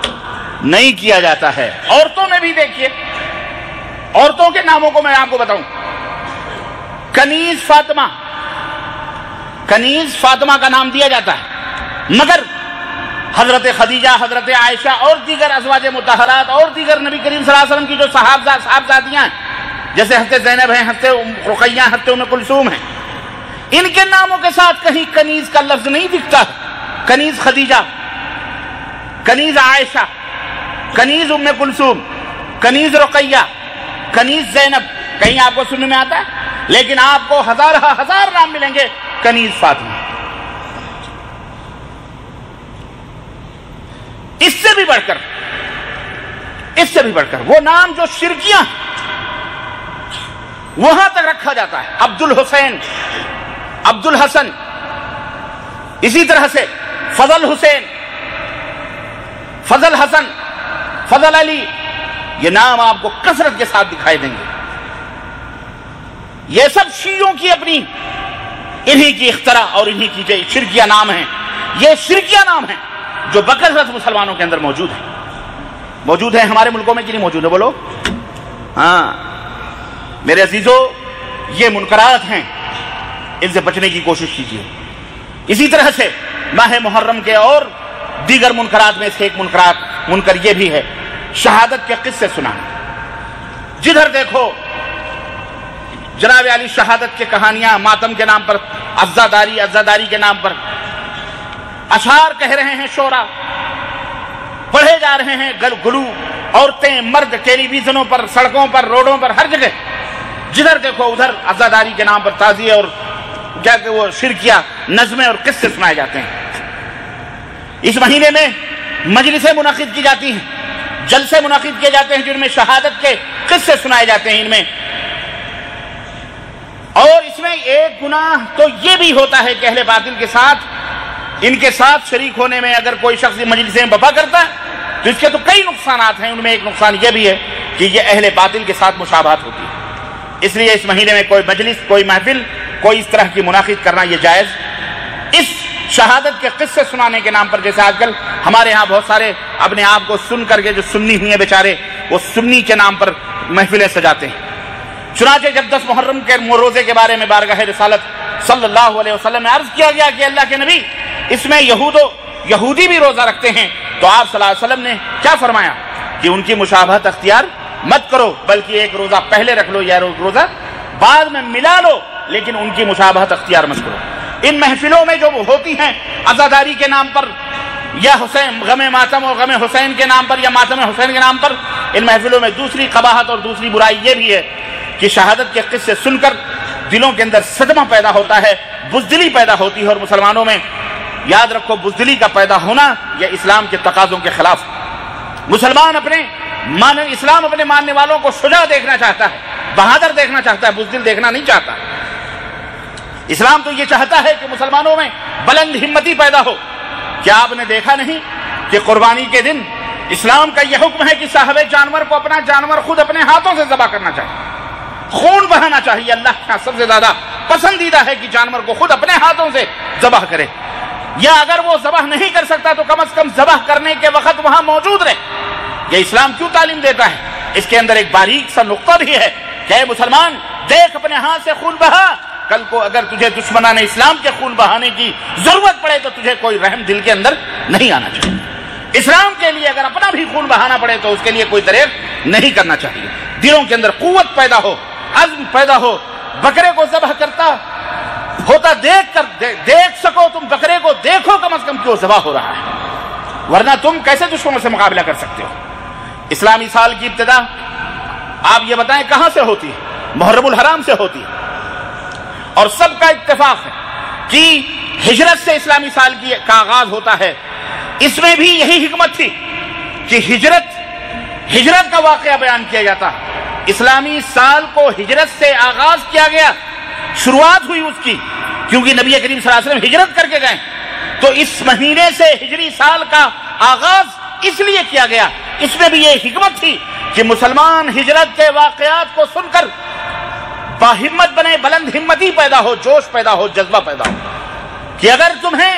نہیں کیا جاتا ہے۔ عورتوں میں بھی دیکھیے، عورتوں کے ناموں کو میں آپ کو بتاؤں، کنیز فاطمہ، کنیز فاطمہ کا نام دیا جاتا ہے، مگر حضرت خدیجہ، حضرت عائشہ اور دیگر ازواج مطہرات اور دیگر نبی کریم صلی اللہ علیہ وسلم کی جو صحابزادیاں ہیں، جیسے حضرت زینب ہیں، حضرت رقیہ، حضرت ام کلثوم ہیں، ان کے ناموں کے ساتھ کہیں کنیز کا لفظ نہیں دکھتا۔ کنیز خدیجہ، کنیز عائشہ، کنیز ام کلثوم، کنیز رقیہ، کنیز زینب، کہیں آپ کو سننے میں آتا ہے؟ لیکن آپ کو ہزار نام ملیں گے کنیز فاطمہ۔ اس سے بھی بڑھ کر وہ نام جو شرکیاں وہاں تک رکھا جاتا ہے، عبد الحسین، عبد الحسن، اسی طرح سے فضل حسین، فضل حسن، فضل علی، یہ نام آپ کو کثرت کے ساتھ دکھائی دیں گے۔ یہ سب شیعوں کی اپنی انہی کی اختراع اور انہی کی جو شرکیہ نام ہیں، یہ شرکیہ نام ہیں جو بکثرت مسلمانوں کے اندر موجود ہیں۔ ہمارے ملکوں میں کی نہیں موجود ہے؟ بولو ہاں۔ میرے عزیزو، یہ منکرات ہیں، ان سے بچنے کی کوشش کیجیے۔ اسی طرح سے ماہ محرم کے اور دیگر منکرات میں سے ایک منکر یہ بھی ہے، شہادت کے قصے سنانا۔ جدھر دیکھو جناب علی شہادت کے کہانیاں، ماتم کے نام پر، عزاداری کے نام پر اشعار کہہ رہے ہیں، شعرا پڑھے جا رہے ہیں، گلو، عورتیں، مرد، ٹیلی ویژنوں پر، سڑکوں پر، روڈوں پر، ہر جگہ جدھر دیکھو ادھر عزاداری کے نام پر تعزیے اور کیا کہ وہ شرکیہ نظمیں اور قصے سنائے جاتے ہیں۔ اس مہینے میں مجلسیں منعقد کی جاتی ہیں، جلسے منعقد کیے جاتے ہیں جن میں شہادت کے قصے سنائے جاتے ہیں۔ ان میں اور اس میں ایک گناہ تو یہ بھی ہوتا ہے کہ اہل باطل کے ساتھ، ان کے ساتھ شریک ہونے میں اگر کوئی شخص مجلسیں بپا کرتا ہے تو اس کے تو کئی نقصانات ہیں۔ ان میں ایک نقصان یہ بھی ہے کہ یہ اہل باطل کے ساتھ مشابہت ہوتی ہے۔ اس لیے اس مہینے میں کوئی مجلس، کوئی محفل، کوئی اس طرح کی منعقد کرنا یہ جائز۔ اس شہادت کے قصے سنانے کے نام پر، جیسے آج کل ہمارے ہاں بہت سارے اپنے آپ کو سن کر کے جو سنی ہوئی ہیں بیچارے، وہ سنی کے نام پر محفلیں سجاتے ہیں۔ چنانچہ جب 10 محرم کے روزے کے بارے میں بارگاہ رسالت صلی اللہ علیہ وسلم میں عرض کیا گیا کہ اللہ کے نبی، اس میں یہودی بھی روزہ رکھتے ہیں، تو آپ صلی اللہ علیہ وسلم نے کیا فرمایا کہ ان کی مشابہت اختیار مت کرو، بلکہ ایک روزہ پہلے رکھ لو یا روزہ بعد میں ملا لو، لیکن ان کی مشابہت اختیار مت کرو۔ ان محفلوں میں جو ہوتی ہیں عزاداری کے نام پر یا حسین غم ماتم اور غم حسین کے نام پر یا ماتم حسین کے نام پر ان محفلوں میں دوسری قباحت اور دوسری برائی یہ بھی ہے کہ شہادت کے قصے سن کر دلوں کے اندر صدمہ پیدا ہوتا ہے، بزدلی پیدا ہوتی ہے، اور مسلمانوں میں یاد رکھو بزدلی کا پیدا ہونا یہ اسلام کے تقاضوں کے خلاف۔ مسلمان اسلام اپنے ماننے والوں کو شجاع دیکھنا چاہتا ہے، بہادر دیکھنا چاہتا ہے، بزدل دیکھنا نہیں چاہتا۔ اسلام تو یہ چاہتا ہے کہ مسلمانوں میں بلند ہمتی پیدا ہو۔ کیا آپ نے دیکھا نہیں کہ قربانی کے دن اسلام کا یہ حکم ہے کہ صاحب جانور کو اپنا جانور خود اپنے ہاتھوں سے ذبح کرنا چاہیے، خون بہانا چاہیے۔ اللہ کا سب سے زیادہ پسندیدہ ہے کہ جانور کو خود اپنے ہاتھوں سے ذبح کرے، یا اگر وہ ذبح نہیں کر سکتا تو کم از کم ذبح کرنے کے وقت وہاں موجود رہے۔ یہ اسلام کیوں تعلیم دیتا ہے؟ اس کے اندر ایک باریک سا نقطہ بھی ہے کہ اے مسلمان دیکھ اپنے ہاتھ سے خون بہا، کل کو اگر تجھے دشمنان اسلام کے خون بہانے کی ضرورت پڑے تو تجھے کوئی رحم دل کے اندر نہیں آنا چاہیے۔ اسلام کے لیے اگر اپنا بھی خون بہانا پڑے تو اس کے لیے کوئی دریغ نہیں کرنا چاہیے۔ دلوں کے اندر قوت پیدا ہو، عزم پیدا ہو۔ بکرے کو ذبح کرتا ہوتا دیکھ سکو، تم بکرے کو دیکھو کم از کم کیوں ذبح ہو رہا ہے، ورنہ تم کیسے دشمنوں سے مقابلہ کر سکتے ہو؟ اسلامی سال کی ابتدا آپ یہ بتائیں کہاں سے ہوتی ہے؟ محرم الحرام سے ہوتی ہے، اور سب کا اتفاق ہے کہ ہجرت سے اسلامی سال کا آغاز ہوتا ہے۔ اس میں بھی یہی حکمت تھی کہ ہجرت کا واقعہ بیان کیا جاتا ہے۔ اسلامی سال کو ہجرت سے آغاز کیا گیا، شروعات ہوئی اس کی، کیونکہ نبی کریم صلی اللہ علیہ وسلم ہجرت کر کے گئے، تو اس مہینے سے ہجری سال کا آغاز اس لیے کیا گیا۔ اس میں بھی یہ حکمت تھی کہ مسلمان ہجرت کے واقعات کو سن کر باہمت بنے، بلند ہمتی پیدا ہو، جوش پیدا ہو، جذبہ پیدا ہو کہ اگر تمہیں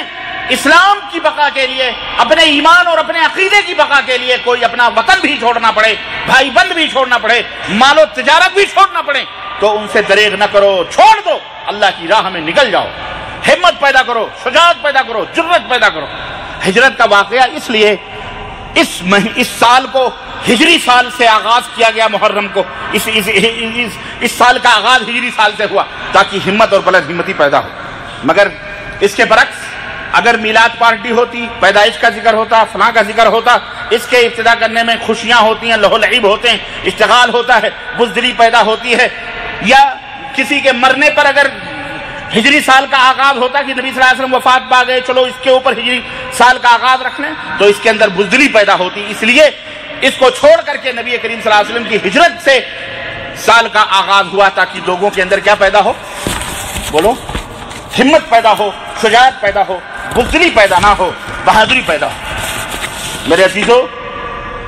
اسلام کی بقا کے لیے، اپنے ایمان اور اپنے عقیدے کی بقا کے لیے کوئی اپنا وطن بھی چھوڑنا پڑے، بھائی بند بھی چھوڑنا پڑے، مال و تجارت بھی چھوڑنا پڑے، تو ان سے دریغ نہ کرو، چھوڑ دو، اللہ کی راہ میں نکل جاؤ، ہمت پیدا کرو، شجاعت پیدا کرو، جرأت پیدا کرو۔ ہجرت کا واقعہ اس لیے اس سال کو ہجری سال سے آغاز کیا گیا، محرم کو اس سال کا آغاز ہجری سال سے ہوا تاکہ ہمت اور بلند ہمتی پیدا ہو۔ مگر اس کے برعکس اگر میلاد پارٹی ہوتی، پیدائش کا ذکر ہوتا، فلاں کا ذکر ہوتا، اس کے ابتدا کرنے میں خوشیاں ہوتی ہیں، لہو لعب ہوتے ہیں، اشتغال ہوتا ہے، بزدلی پیدا ہوتی ہے، یا کسی کے مرنے پر اگر ہجری سال کا آغاز ہوتا کہ نبی صلی اللہ علیہ وسلم وفات پا گئے، چلو اس کے اوپر ہجری سال کا آغاز رکھ لیں، تو اس کے اندر بزدلی پیدا ہوتی۔ اس لیے اس کو چھوڑ کر کے نبی کریم صلی اللہ علیہ وسلم کی ہجرت سے سال کا آغاز ہوا تاکہ لوگوں کے اندر کیا پیدا ہو؟ بولو، ہمت پیدا ہو، شجاعت پیدا ہو، بزدلی پیدا نہ ہو، بہادری پیدا ہو۔ میرے عزیزو،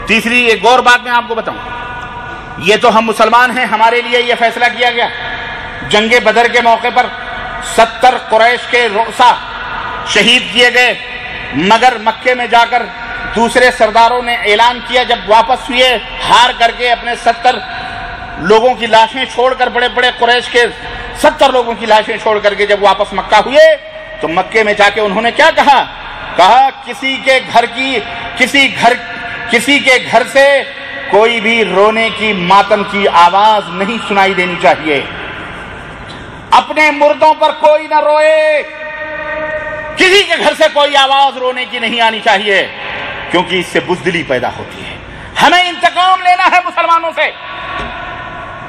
تیسری ایک اور بات میں آپ کو بتاؤں، یہ تو ہم مسلمان ہیں، ہمارے لیے یہ فیصلہ کیا گیا، جنگ بدر کے موقع پر 70 قریش کے رؤسا شہید کیے گئے، مگر مکے میں جا کر دوسرے سرداروں نے اعلان کیا، جب واپس ہوئے ہار کر کے اپنے 70 لوگوں کی لاشیں چھوڑ کر، بڑے بڑے قریش کے 70 لوگوں کی لاشیں چھوڑ کر کے جب واپس مکہ ہوئے تو مکے میں جا کے انہوں نے کیا کہا کسی کے گھر سے کوئی بھی رونے کی، ماتم کی آواز نہیں سنائی دینی چاہیے، اپنے مردوں پر کوئی نہ روئے، کسی کے گھر سے کوئی آواز رونے کی نہیں آنی چاہیے، کیونکہ اس سے بزدلی پیدا ہوتی ہے۔ ہمیں انتقام لینا ہے مسلمانوں سے،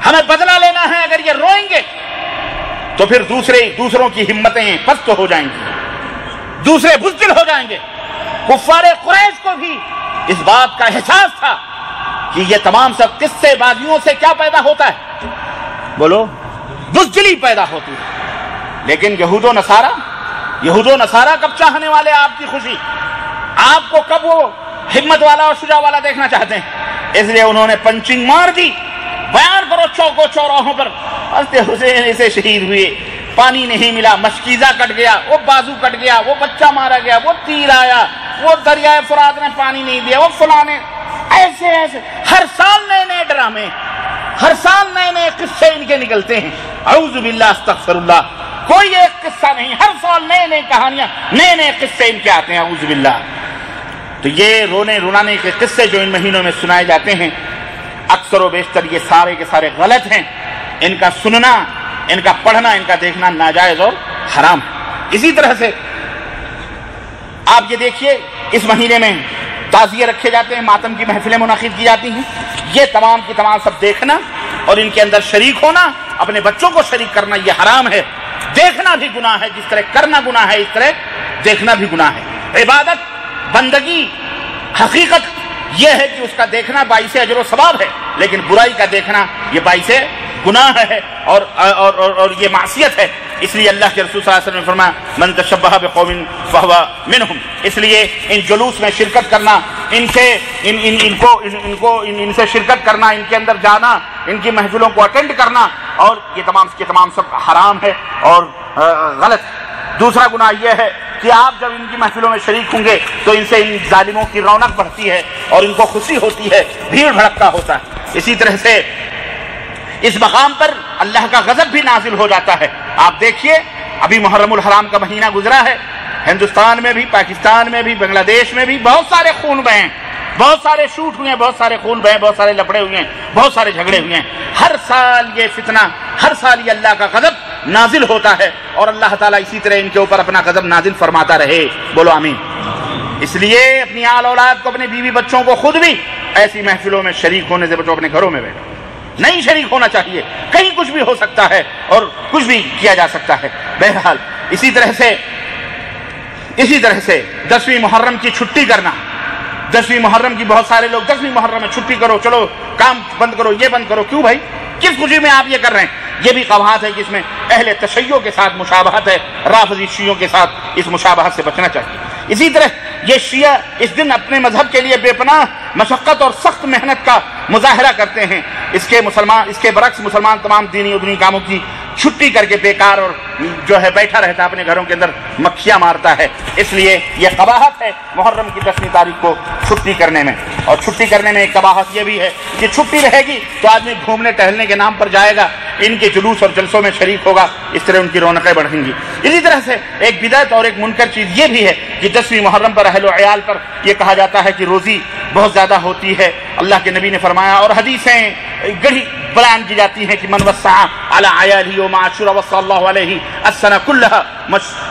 ہمیں بدلہ لینا ہے۔ اگر یہ روئیں گے تو پھر دوسروں کی ہمتیں پست ہو جائیں گی، دوسرے بزدل ہو جائیں گے۔ کفار قریش کو بھی اس بات کا احساس تھا کہ یہ تمام سب قصے بازیوں سے کیا پیدا ہوتا ہے؟ بولو، بزدلی پیدا ہوتی ہے۔ لیکن یہود و نصارہ کب چاہنے والے آپ کی خوشی؟ آپ کو کب وہ ہمت والا اور شجاع والا دیکھنا چاہتے ہیں؟ اس لیے انہوں نے پنچنگ مار دی۔ بیان کرو چوکوں چوراہوں پر، حضرت حسین ایسے شہید ہوئے، پانی نہیں ملا، مشکیزہ کٹ گیا، وہ بازو کٹ گیا، وہ بچہ مارا گیا، وہ تیر آیا، وہ دریائے فرات نے پانی نہیں دیا، وہ فلانے، ایسے ہر سال نئے ڈرامے، ہر سال نئے قصے ان کے نکلتے ہیں۔ اعوذ باللہ، استغفر اللہ، کوئی ایک قصہ نہیں، ہر سال نئے کہانیاں، نئے قصے ان کے آتے ہیں، اعوذ باللہ۔ تو یہ رونے رنانے کے قصے جو ان مہینوں میں سنائے جاتے ہیں، اکثر و بیشتر یہ سارے کے سارے غلط ہیں۔ ان کا سننا، ان کا پڑھنا، ان کا دیکھنا ناجائز اور حرام ہے۔ اسی طرح سے آپ یہ دیکھیے اس مہینے میں تعزیے رکھے جاتے ہیں، ماتم کی محفلیں منعقد کی جاتی ہیں، یہ تمام کی تمام سب دیکھنا اور ان کے اندر شریک ہونا، اپنے بچوں کو شریک کرنا یہ حرام ہے۔ دیکھنا بھی گناہ ہے، جس طرح کرنا گناہ ہے اس طرح دیکھنا بھی گناہ ہے۔ عبادت، بندگی، حقیقت یہ ہے کہ اس کا دیکھنا باعث اجر و ثواب ہے، لیکن برائی کا دیکھنا یہ باعث گناہ ہے اور یہ معصیت ہے۔ اس لیے اللہ کے رسول صلی اللہ علیہ وسلم نے فرمایا من تشبہ بقوم فہو منہم، اس لیے ان جلوس میں شرکت کرنا، ان سے شرکت کرنا، ان کے اندر جانا، ان کی محفلوں کو اٹینڈ کرنا، اور یہ تمام کے تمام سب حرام ہے اور غلط ہے۔ دوسرا گناہ یہ ہے کہ آپ جب ان کی محفلوں میں شریک ہوں گے تو ان سے ان ظالموں کی رونق بڑھتی ہے اور ان کو خوشی ہوتی ہے، بھیڑ بھڑکتا ہوتا ہے۔ اسی طرح سے اس مقام پر اللہ کا غضب بھی نازل ہو جاتا ہے۔ آپ دیکھیے ابھی محرم الحرام کا مہینہ گزرا ہے، ہندوستان میں بھی، پاکستان میں بھی، بنگلہ دیش میں بھی بہت سارے خون بہے ہیں، بہت سارے شوٹ ہوئے ہیں، بہت سارے خون بہے، بہت سارے لفڑے ہوئے ہیں، بہت سارے جھگڑے ہوئے ہیں۔ ہر سال یہ فتنہ، ہر سال یہ اللہ کا غضب نازل ہوتا ہے، اور اللہ تعالیٰ اسی طرح ان کے اوپر اپنا غضب نازل فرماتا رہے، بولو آمین۔ اس لیے اپنی آل اولاد کو، اپنے بیوی بچوں کو خود بھی ایسی محفلوں میں شریک ہونے سے بچو، اپنے گھروں میں بیٹھو، نہیں شریک ہونا چاہیے، کہیں کچھ بھی ہو سکتا ہے اور کچھ بھی کیا جا سکتا ہے۔ بہرحال اسی طرح سے 10ویں محرم کی چھٹی کرنا، 10ویں محرم کی بہت سارے لوگ 10ویں محرم میں چھٹی کرو، چلو کام بند کرو، یہ بند کرو، کیوں بھائی؟ کس خوشی میں آپ یہ کر رہے ہیں؟ یہ بھی قباحت ہے کہ اس میں اہل تشیع کے ساتھ مشابہت ہے، رافضی شیعوں کے ساتھ اس مشابہت سے بچنا چاہیے۔ اسی طرح یہ شیعہ اس دن اپنے مذہب کے لیے بے پناہ مشقت اور سخت محنت کا مظاہرہ کرتے ہیں، اس کے برعکس مسلمان تمام دینی و دینی کاموں کی چھٹی کر کے بیکار اور جو ہے بیٹھا رہتا ہے، اپنے گھروں کے اندر مکھیاں مارتا ہے۔ اس لیے یہ قباحت ہے محرم کی 10ویں تاریخ کو چھٹی کرنے میں، اور چھٹی کرنے میں ایک قباحت یہ بھی ہے کہ چھٹی رہے گی تو آدمی گھومنے ٹہلنے کے نام پر جائے گا، ان کے جلوس اور جلسوں میں شریک ہوگا، اس طرح ان کی رونقیں بڑھیں گی۔ اسی طرح سے ایک بدعت اور ایک منکر چیز یہ بھی ہے کہ 10ویں محرم پر اہل و عیال پر یہ کہا جاتا ہے کہ روزی بہت زیادہ ہوتی ہے۔ اللہ کے نبی نے فرمایا، اور حدیثیں گڑھی بیان کی جاتی ہیں کہ من وسع علی عیالہ یوم عاشوراء وصى اللہ علیہ السنہ کلھا،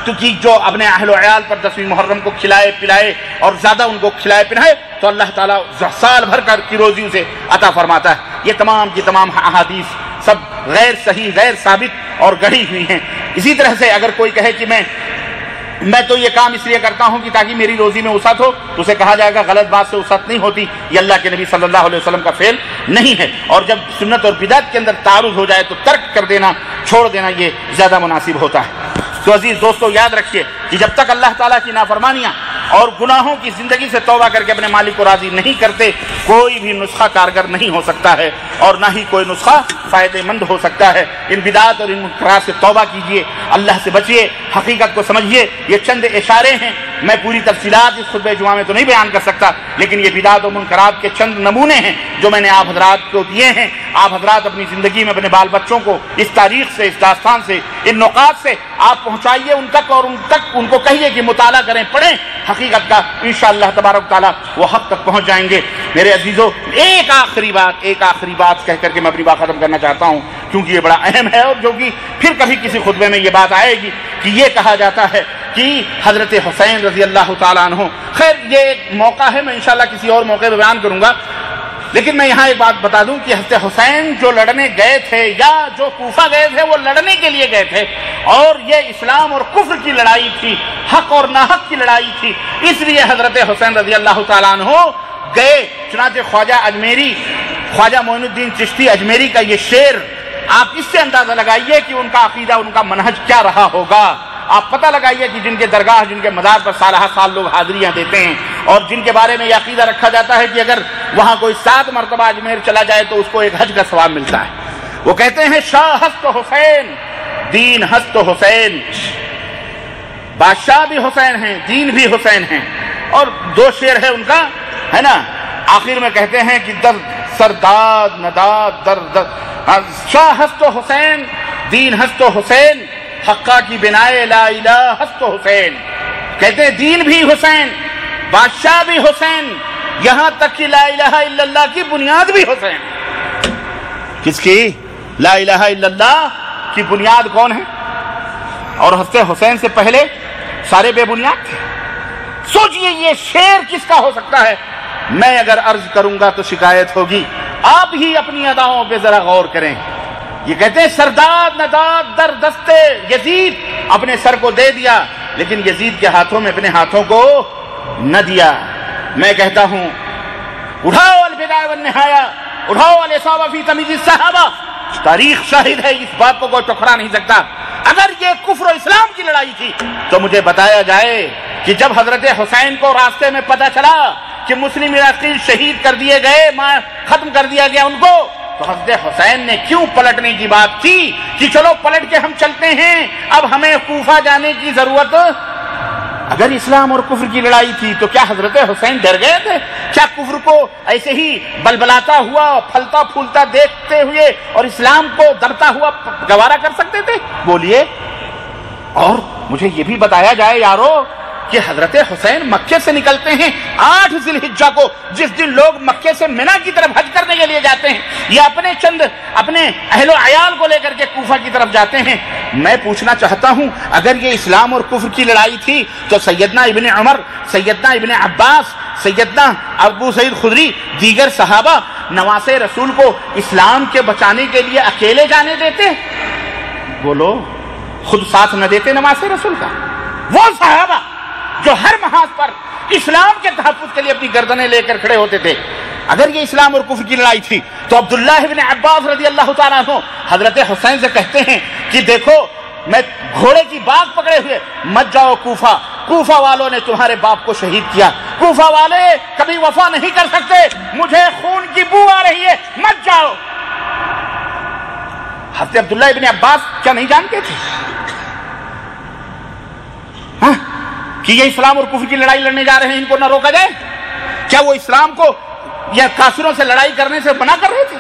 کہ جو اپنے اہل و عیال پر 10ویں محرم کو کھلائے پلائے اور زیادہ ان کو کھلائے پلائے تو اللہ تعالیٰ سال بھر کر کی روزی اسے عطا فرماتا ہے۔ یہ تمام کی تمام احادیث سب غیر صحیح، غیر ثابت اور گڑھی ہوئی ہیں۔ اسی طرح سے اگر کوئی کہے کہ میں تو یہ کام اس لیے کرتا ہوں کہ تاکہ میری روزی میں وسعت ہو، تو اسے کہا جائے گا غلط بات سے وسعت نہیں ہوتی، یہ اللہ کے نبی صلی اللہ علیہ وسلم کا فعل نہیں ہے، اور جب سنت اور بدعت کے اندر تعارض ہو جائے تو ترک کر دینا، چھوڑ دینا یہ زیادہ مناسب ہوتا ہے۔ تو عزیز دوستو یاد رکھیے کہ جب تک اللہ تعالیٰ کی نافرمانیاں اور گناہوں کی زندگی سے توبہ کر کے اپنے مالک کو راضی نہیں کرتے، کوئی بھی نسخہ کارگر نہیں ہو سکتا ہے، اور نہ ہی کوئی نسخہ فائدہ مند ہو سکتا ہے۔ ان بدعات اور ان منکرات سے توبہ کیجئے، اللہ سے بچیے، حقیقت کو سمجھیے۔ یہ چند اشارے ہیں، میں پوری تفصیلات اس خطبہ جمعہ میں تو نہیں بیان کر سکتا، لیکن یہ بدعات اور منکرات کے چند نمونے ہیں جو میں نے آپ حضرات کو دیے ہیں۔ آپ حضرات اپنی زندگی میں اپنے بال بچوں کو اس تاریخ سے، اس داستان سے، ان نقاط سے آپ پہنچائیے ان تک، اور ان کو کہیے کہ مطالعہ کریں، پڑھیں حقیقت کا، انشاءاللہ تبارک تعالیٰ وہ حق تک پہنچ جائیں گے۔ میرے عزیزو ایک آخری بات کہہ کر کے میں اپنی بات ختم کرنا چاہتا ہوں، کیونکہ یہ بڑا اہم ہے، اور جو کہ پھر کبھی کسی خطبے میں یہ بات آئے گی کہ یہ کہا جاتا ہے کہ حضرت حسین رضی اللہ تعالیٰ عنہ، خیر یہ ایک موقع ہے، میں انشاءاللہ کسی اور موقع پہ بیان کروں گا، لیکن میں یہاں ایک بات بتا دوں کہ حضرت حسین جو لڑنے گئے تھے یا جو کوفہ گئے تھے وہ لڑنے کے لیے گئے تھے، اور یہ اسلام اور کفر کی لڑائی تھی، حق اور ناحق کی لڑائی تھی، اس لیے حضرت حسین رضی اللہ تعالیٰ عنہ گئے۔ چنانچہ خواجہ معین الدین چشتی اجمیری کا یہ شعر آپ اس سے اندازہ لگائیے کہ ان کا عقیدہ، ان کا منہج کیا رہا ہوگا۔ آپ پتہ لگائیے کہ جن کے درگاہ، جن کے مزار پر سالہ سال لوگ حاضریاں دیتے ہیں، اور جن کے بارے میں یہ عقیدہ رکھا جاتا ہے کہ اگر وہاں کوئی 7 مرتبہ اجمیر چلا جائے تو اس کو ایک حج کا ثواب ملتا ہے۔ وہ کہتے ہیں شاہ ہست تو حسین، دین ہست تو حسین، بادشاہ بھی حسین ہیں، دین بھی حسین ہیں۔ اور 2 شعر ہے ان کا، ہے نا، آخر میں کہتے ہیں کہ درد سرداد نداد درد، شاہ ہست تو حسین، دین ہست تو حسین، حقہ کی بنائے لا الہ ہست تو حسین۔ کہتے ہیں دین بھی حسین، بادشاہ بھی حسین، یہاں تک کہ لا الہ الا اللہ کی بنیاد بھی حسین۔ کس کی؟ لا الہ الا اللہ کی بنیاد کون ہے؟ اور حضرت حسین سے پہلے سارے بے بنیاد تھے، سوچئے یہ شعر کس کا ہو سکتا ہے؟ میں اگر عرض کروں گا تو شکایت ہوگی، آپ ہی اپنی اداؤں پہ ذرا غور کریں۔ یہ کہتے ہیں سرداد نداد در دستے یزید، اپنے سر کو دے دیا لیکن یزید کے ہاتھوں میں اپنے ہاتھوں کو نہ دیا۔ میں کہتا ہوں اٹھاؤ البدایہ والنہایہ، اٹھاؤ الاصابہ فی تمییز الصحابہ، تاریخ شاہد ہے، اس بات کو کوئی ٹکرا نہیں سکتا۔ اگر یہ کفر و اسلام کی لڑائی تھی تو مجھے بتایا جائے کہ جب حضرت حسین کو راستے میں پتہ چلا کہ مسلم عراقی شہید کر دیے گئے، ختم کر دیا گیا ان کو، تو حضرت حسین نے کیوں پلٹنے کی بات کی کہ چلو پلٹ کے ہم چلتے ہیں، اب ہمیں کوفہ جانے کی ضرورت؟ اگر اسلام اور کفر کی لڑائی تھی تو کیا حضرت حسین ڈر گئے تھے؟ کیا کفر کو ایسے ہی بلبلاتا ہوا پھلتا پھولتا دیکھتے ہوئے اور اسلام کو دبتا ہوا گوارا کر سکتے تھے؟ بولیے۔ اور مجھے یہ بھی بتایا جائے یارو کہ حضرت حسین مکے سے نکلتے ہیں 8 ذی الحجہ کو، جس دن لوگ مکے سے منی کی طرف حج کرنے کے لیے جاتے ہیں، یا اپنے اہل و عیال کو لے کر کے کوفہ کی طرف جاتے ہیں۔ میں پوچھنا چاہتا ہوں اگر یہ اسلام اور کفر کی لڑائی تھی تو سیدنا ابن عمر، سیدنا ابن عباس، سیدنا ابو سعید خدری، دیگر صحابہ نواسے رسول کو اسلام کے بچانے کے لیے اکیلے جانے دیتے؟ بولو، خود ساتھ نہ دیتے نواسے رسول کا؟ وہ صحابہ جو ہر محاذ پر اسلام کے تحفظ کے لیے اپنی گردنیں لے کر کھڑے ہوتے تھے۔ اگر یہ اسلام اور کفر کی لڑائی تھی تو عبداللہ بن عباس رضی اللہ تعالیٰ عنہ حضرت حسین سے کہتے ہیں کہ دیکھو میں گھوڑے کی باگ پکڑے ہوئے، مت جاؤ کوفہ، کوفہ والوں نے تمہارے باپ کو شہید کیا، کوفہ والے کبھی وفا نہیں کر سکتے، مجھے خون کی بو آ رہی ہے، مت جاؤ۔ حضرت عبداللہ بن عباس کیا نہیں جانتے تھے کہ یہ اسلام اور کفر کی لڑائی لڑنے جا رہے ہیں، ان کو نہ روکا جائے؟ کیا وہ اسلام کو یا کافروں سے لڑائی کرنے سے منع کر رہے تھے؟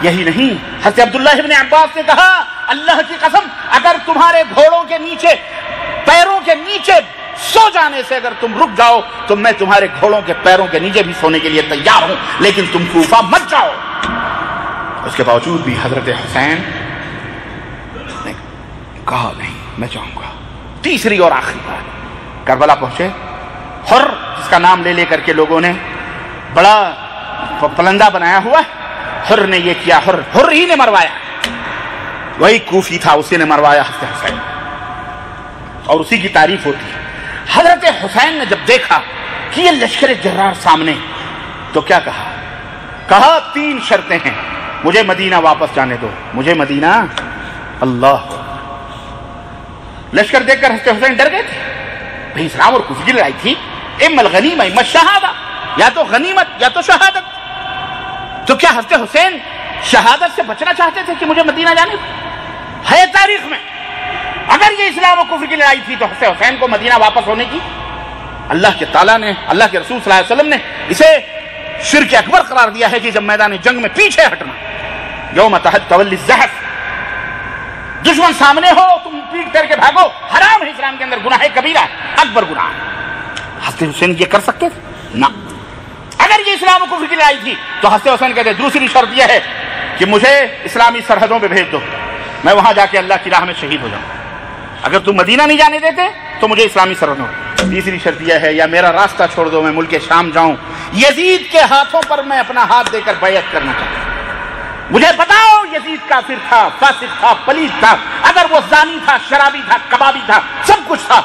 یہی نہیں، حضرت عبداللہ بن عباس نے کہا اللہ کی قسم اگر تمہارے گھوڑوں کے نیچے، پیروں کے نیچے سو جانے سے اگر تم رک جاؤ تو میں تمہارے گھوڑوں کے پیروں کے نیچے بھی سونے کے لیے تیار ہوں، لیکن تم کوفہ مت جاؤ۔ اس کے باوجود بھی حضرت حسین نے کہا نہیں میں جاؤں گا۔ تیسری اور آخری بات، کربلا پہنچے، حر جس کا نام لے لے کر کے لوگوں نے بڑا پلندہ بنایا ہوا، حر نے یہ کیا، حر ہی نے مروایا، وہی کوفی تھا اسی نے مروایا حضرت حسین، اور اسی کی تعریف ہوتی ہے۔ حضرت حسین نے جب دیکھا کہ یہ لشکر جرار سامنے، تو کیا کہا 3 شرطیں ہیں، مجھے مدینہ واپس جانے دو، مجھے مدینہ۔ اللہ، لشکر دیکھ کر حضرت حسین ڈر گئے تھے، بھئی اسلام اور کفر کی لڑائی تھی، اما الغنیمہ اما الشہادہ، یا تو غنیمت یا تو شہادت۔ تو کیا حضرت حسین شہادت سے بچنا چاہتے تھے کہ مجھے مدینہ جانے دو؟ ہے تاریخ میں اگر یہ اسلام اور کفر کی لڑائی تھی تو حضرت حسین کو مدینہ واپس ہونے کی اللہ کے تعالیٰ نے، اللہ کے رسول صلی اللہ علیہ وسلم نے اسے شرک اکبر قرار دیا ہے کہ جب میدان جنگ میں پیچھے ہٹنا، یوم تولی الزحف، دشمن سامنے ہو تم پیٹ کر کے بھاگو، حرام ہے، اسلام کے اندر گناہ کبیرہ، اکبر گناہ۔ حضرت حسین یہ کر سکتے تھے؟ نہ۔ اگر یہ اسلام و کفر کی لڑائی تھی تو حضرت حسین کہتے دوسری شرط یہ ہے کہ مجھے اسلامی سرحدوں پہ بھیج دو، میں وہاں جا کے اللہ کی راہ میں شہید ہو جاؤں۔ اگر تم مدینہ نہیں جانے دیتے تو مجھے اسلامی سرحدوں۔ تیسری شرط یہ ہے یا میرا راستہ چھوڑ دو، میں ملک شام جاؤں، یزید کے ہاتھوں پر میں اپنا ہاتھ دے کر بیعت کرنا چاہتا ہوں۔ مجھے بتاؤ یزید کافر تھا، فاسق تھا، پلید تھا، اگر وہ زانی تھا، شرابی تھا، کبابی تھا، سب کچھ تھا،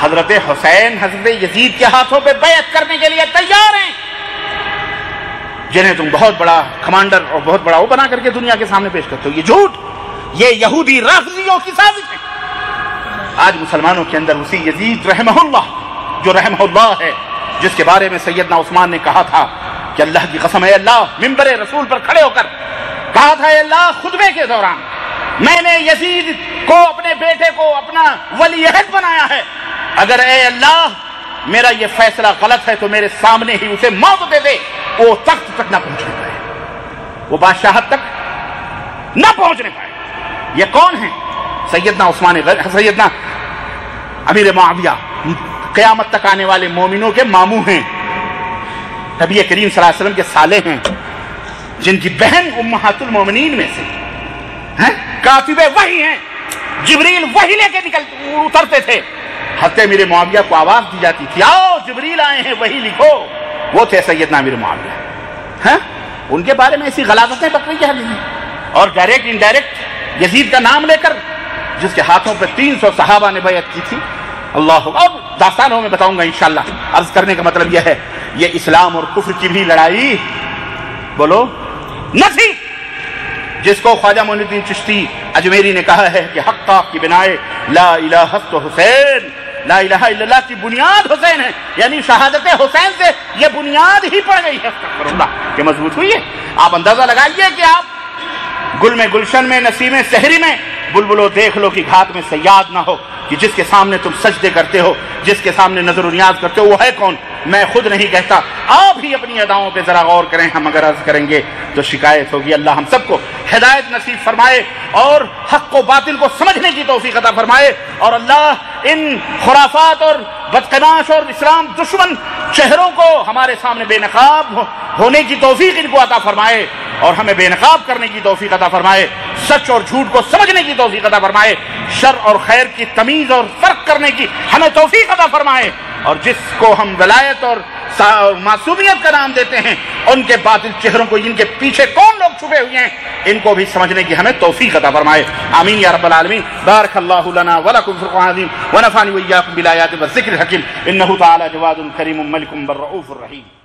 حضرت حسین حضرت یزید کے ہاتھوں پہ بیعت کرنے کے لیے تیار ہیں، جنہیں تم بہت بڑا کمانڈر اور بہت بڑا وہ بنا کر کے دنیا کے سامنے پیش کرتے ہو۔ یہ جھوٹ، یہ یہودی رافضیوں کی سازش ہے۔ آج مسلمانوں کے اندر اسی یزید رحمہ اللہ جو رحمہ اللہ ہے، جس کے بارے میں سیدنا عثمان نے کہا تھا کہ اللہ کی قسم ہے، اللہ منبر رسول پر کھڑے ہو کر کہا تھا، اے اللہ خطبے کے دوران میں نے یزید کو اپنے بیٹے کو اپنا ولی عہد بنایا ہے، اگر اے اللہ میرا یہ فیصلہ غلط ہے تو میرے سامنے ہی اسے موت دے دے، وہ تخت تک نہ پہنچنے پائے، وہ بادشاہت تک نہ پہنچنے پائے۔ یہ کون ہیں؟ سیدنا عثمان سیدنا امیر معاویہ، قیامت تک آنے والے مومنوں کے ماموں ہیں، نبی کریم صلی اللہ علیہ وسلم کے سالے ہیں، جن کی بہن امہات المومنین میں سے ہیں، کاتب وحی ہیں، جبریل وحی لے کے اترتے تھے، حضرت امیر معاویہ کو آواز دی جاتی تھی، آؤ جبریل آئے ہیں وہی لکھو، وہ تھے سیدنا امیر معاویہ. ہاں ان کے بارے میں ایسی غلاظتیں بکری کہہ رہی ہیں. اور ڈائریکٹ انڈائریکٹ یزید کا نام لے کر جس کے ہاتھوں پہ 300 صحابہ نے بیعت کی تھی. اللہ، اور داستانوں میں بتاؤں گا انشاءاللہ. عرض کرنے کا مطلب یہ ہے، یہ اسلام اور کفر کی بھی لڑائی بولو نہ تھی جس کو خواجہ معین الدین چشتی اجمیری نے کہا ہے کہ حق کی بنائے لا الہ تو حسین، لا الہ الا اللہ کی بنیاد حسین ہے. یعنی شہادت حسین سے یہ بنیاد ہی پڑ گئی ہے استغفر اللہ کہ مضبوط ہوئی ہے. آپ اندازہ لگائیے کہ آپ گل میں گلشن میں نسیم سحری میں بلبلو دیکھ لو کہ گھات میں صیاد نہ ہو کہ جس کے سامنے تم سجدے کرتے ہو، جس کے سامنے نظر و نیاز کرتے ہو، وہ ہے کون؟ میں خود نہیں کہتا، آپ ہی اپنی اداؤں پہ ذرا غور کریں. ہم اگر عرض کریں گے تو شکایت ہوگی. اللہ ہم سب کو ہدایت نصیب فرمائے اور حق و باطل کو سمجھنے کی توفیق عطا فرمائے. اور اللہ ان خرافات اور بدقماش اور اسلام دشمن چہروں کو ہمارے سامنے بے نقاب ہونے کی توفیق ان کو عطا فرمائے اور ہمیں بے نقاب کرنے کی توفیق عطا فرمائے. سچ اور جھوٹ کو سمجھنے کی توفیق عطا فرمائے. شر اور خیر کی تمیز اور فرق کرنے کی ہمیں توفیق عطا فرمائے. اور جس کو ہم ولایت اور معصومیت کا نام دیتے ہیں، ان کے باطل چہروں کو، جن کے پیچھے کون لوگ چھپے ہوئے ہیں، ان کو بھی سمجھنے کی ہمیں توفیق عطا فرمائے. آمین یا رب العالمین. بارک اللہ لنا ولکم فی القرآن العظیم ونفعنی وإیاکم بالآیات والذکر الحکیم. انہ تعالی جواد کریم ملک بالرؤوف الرحیم.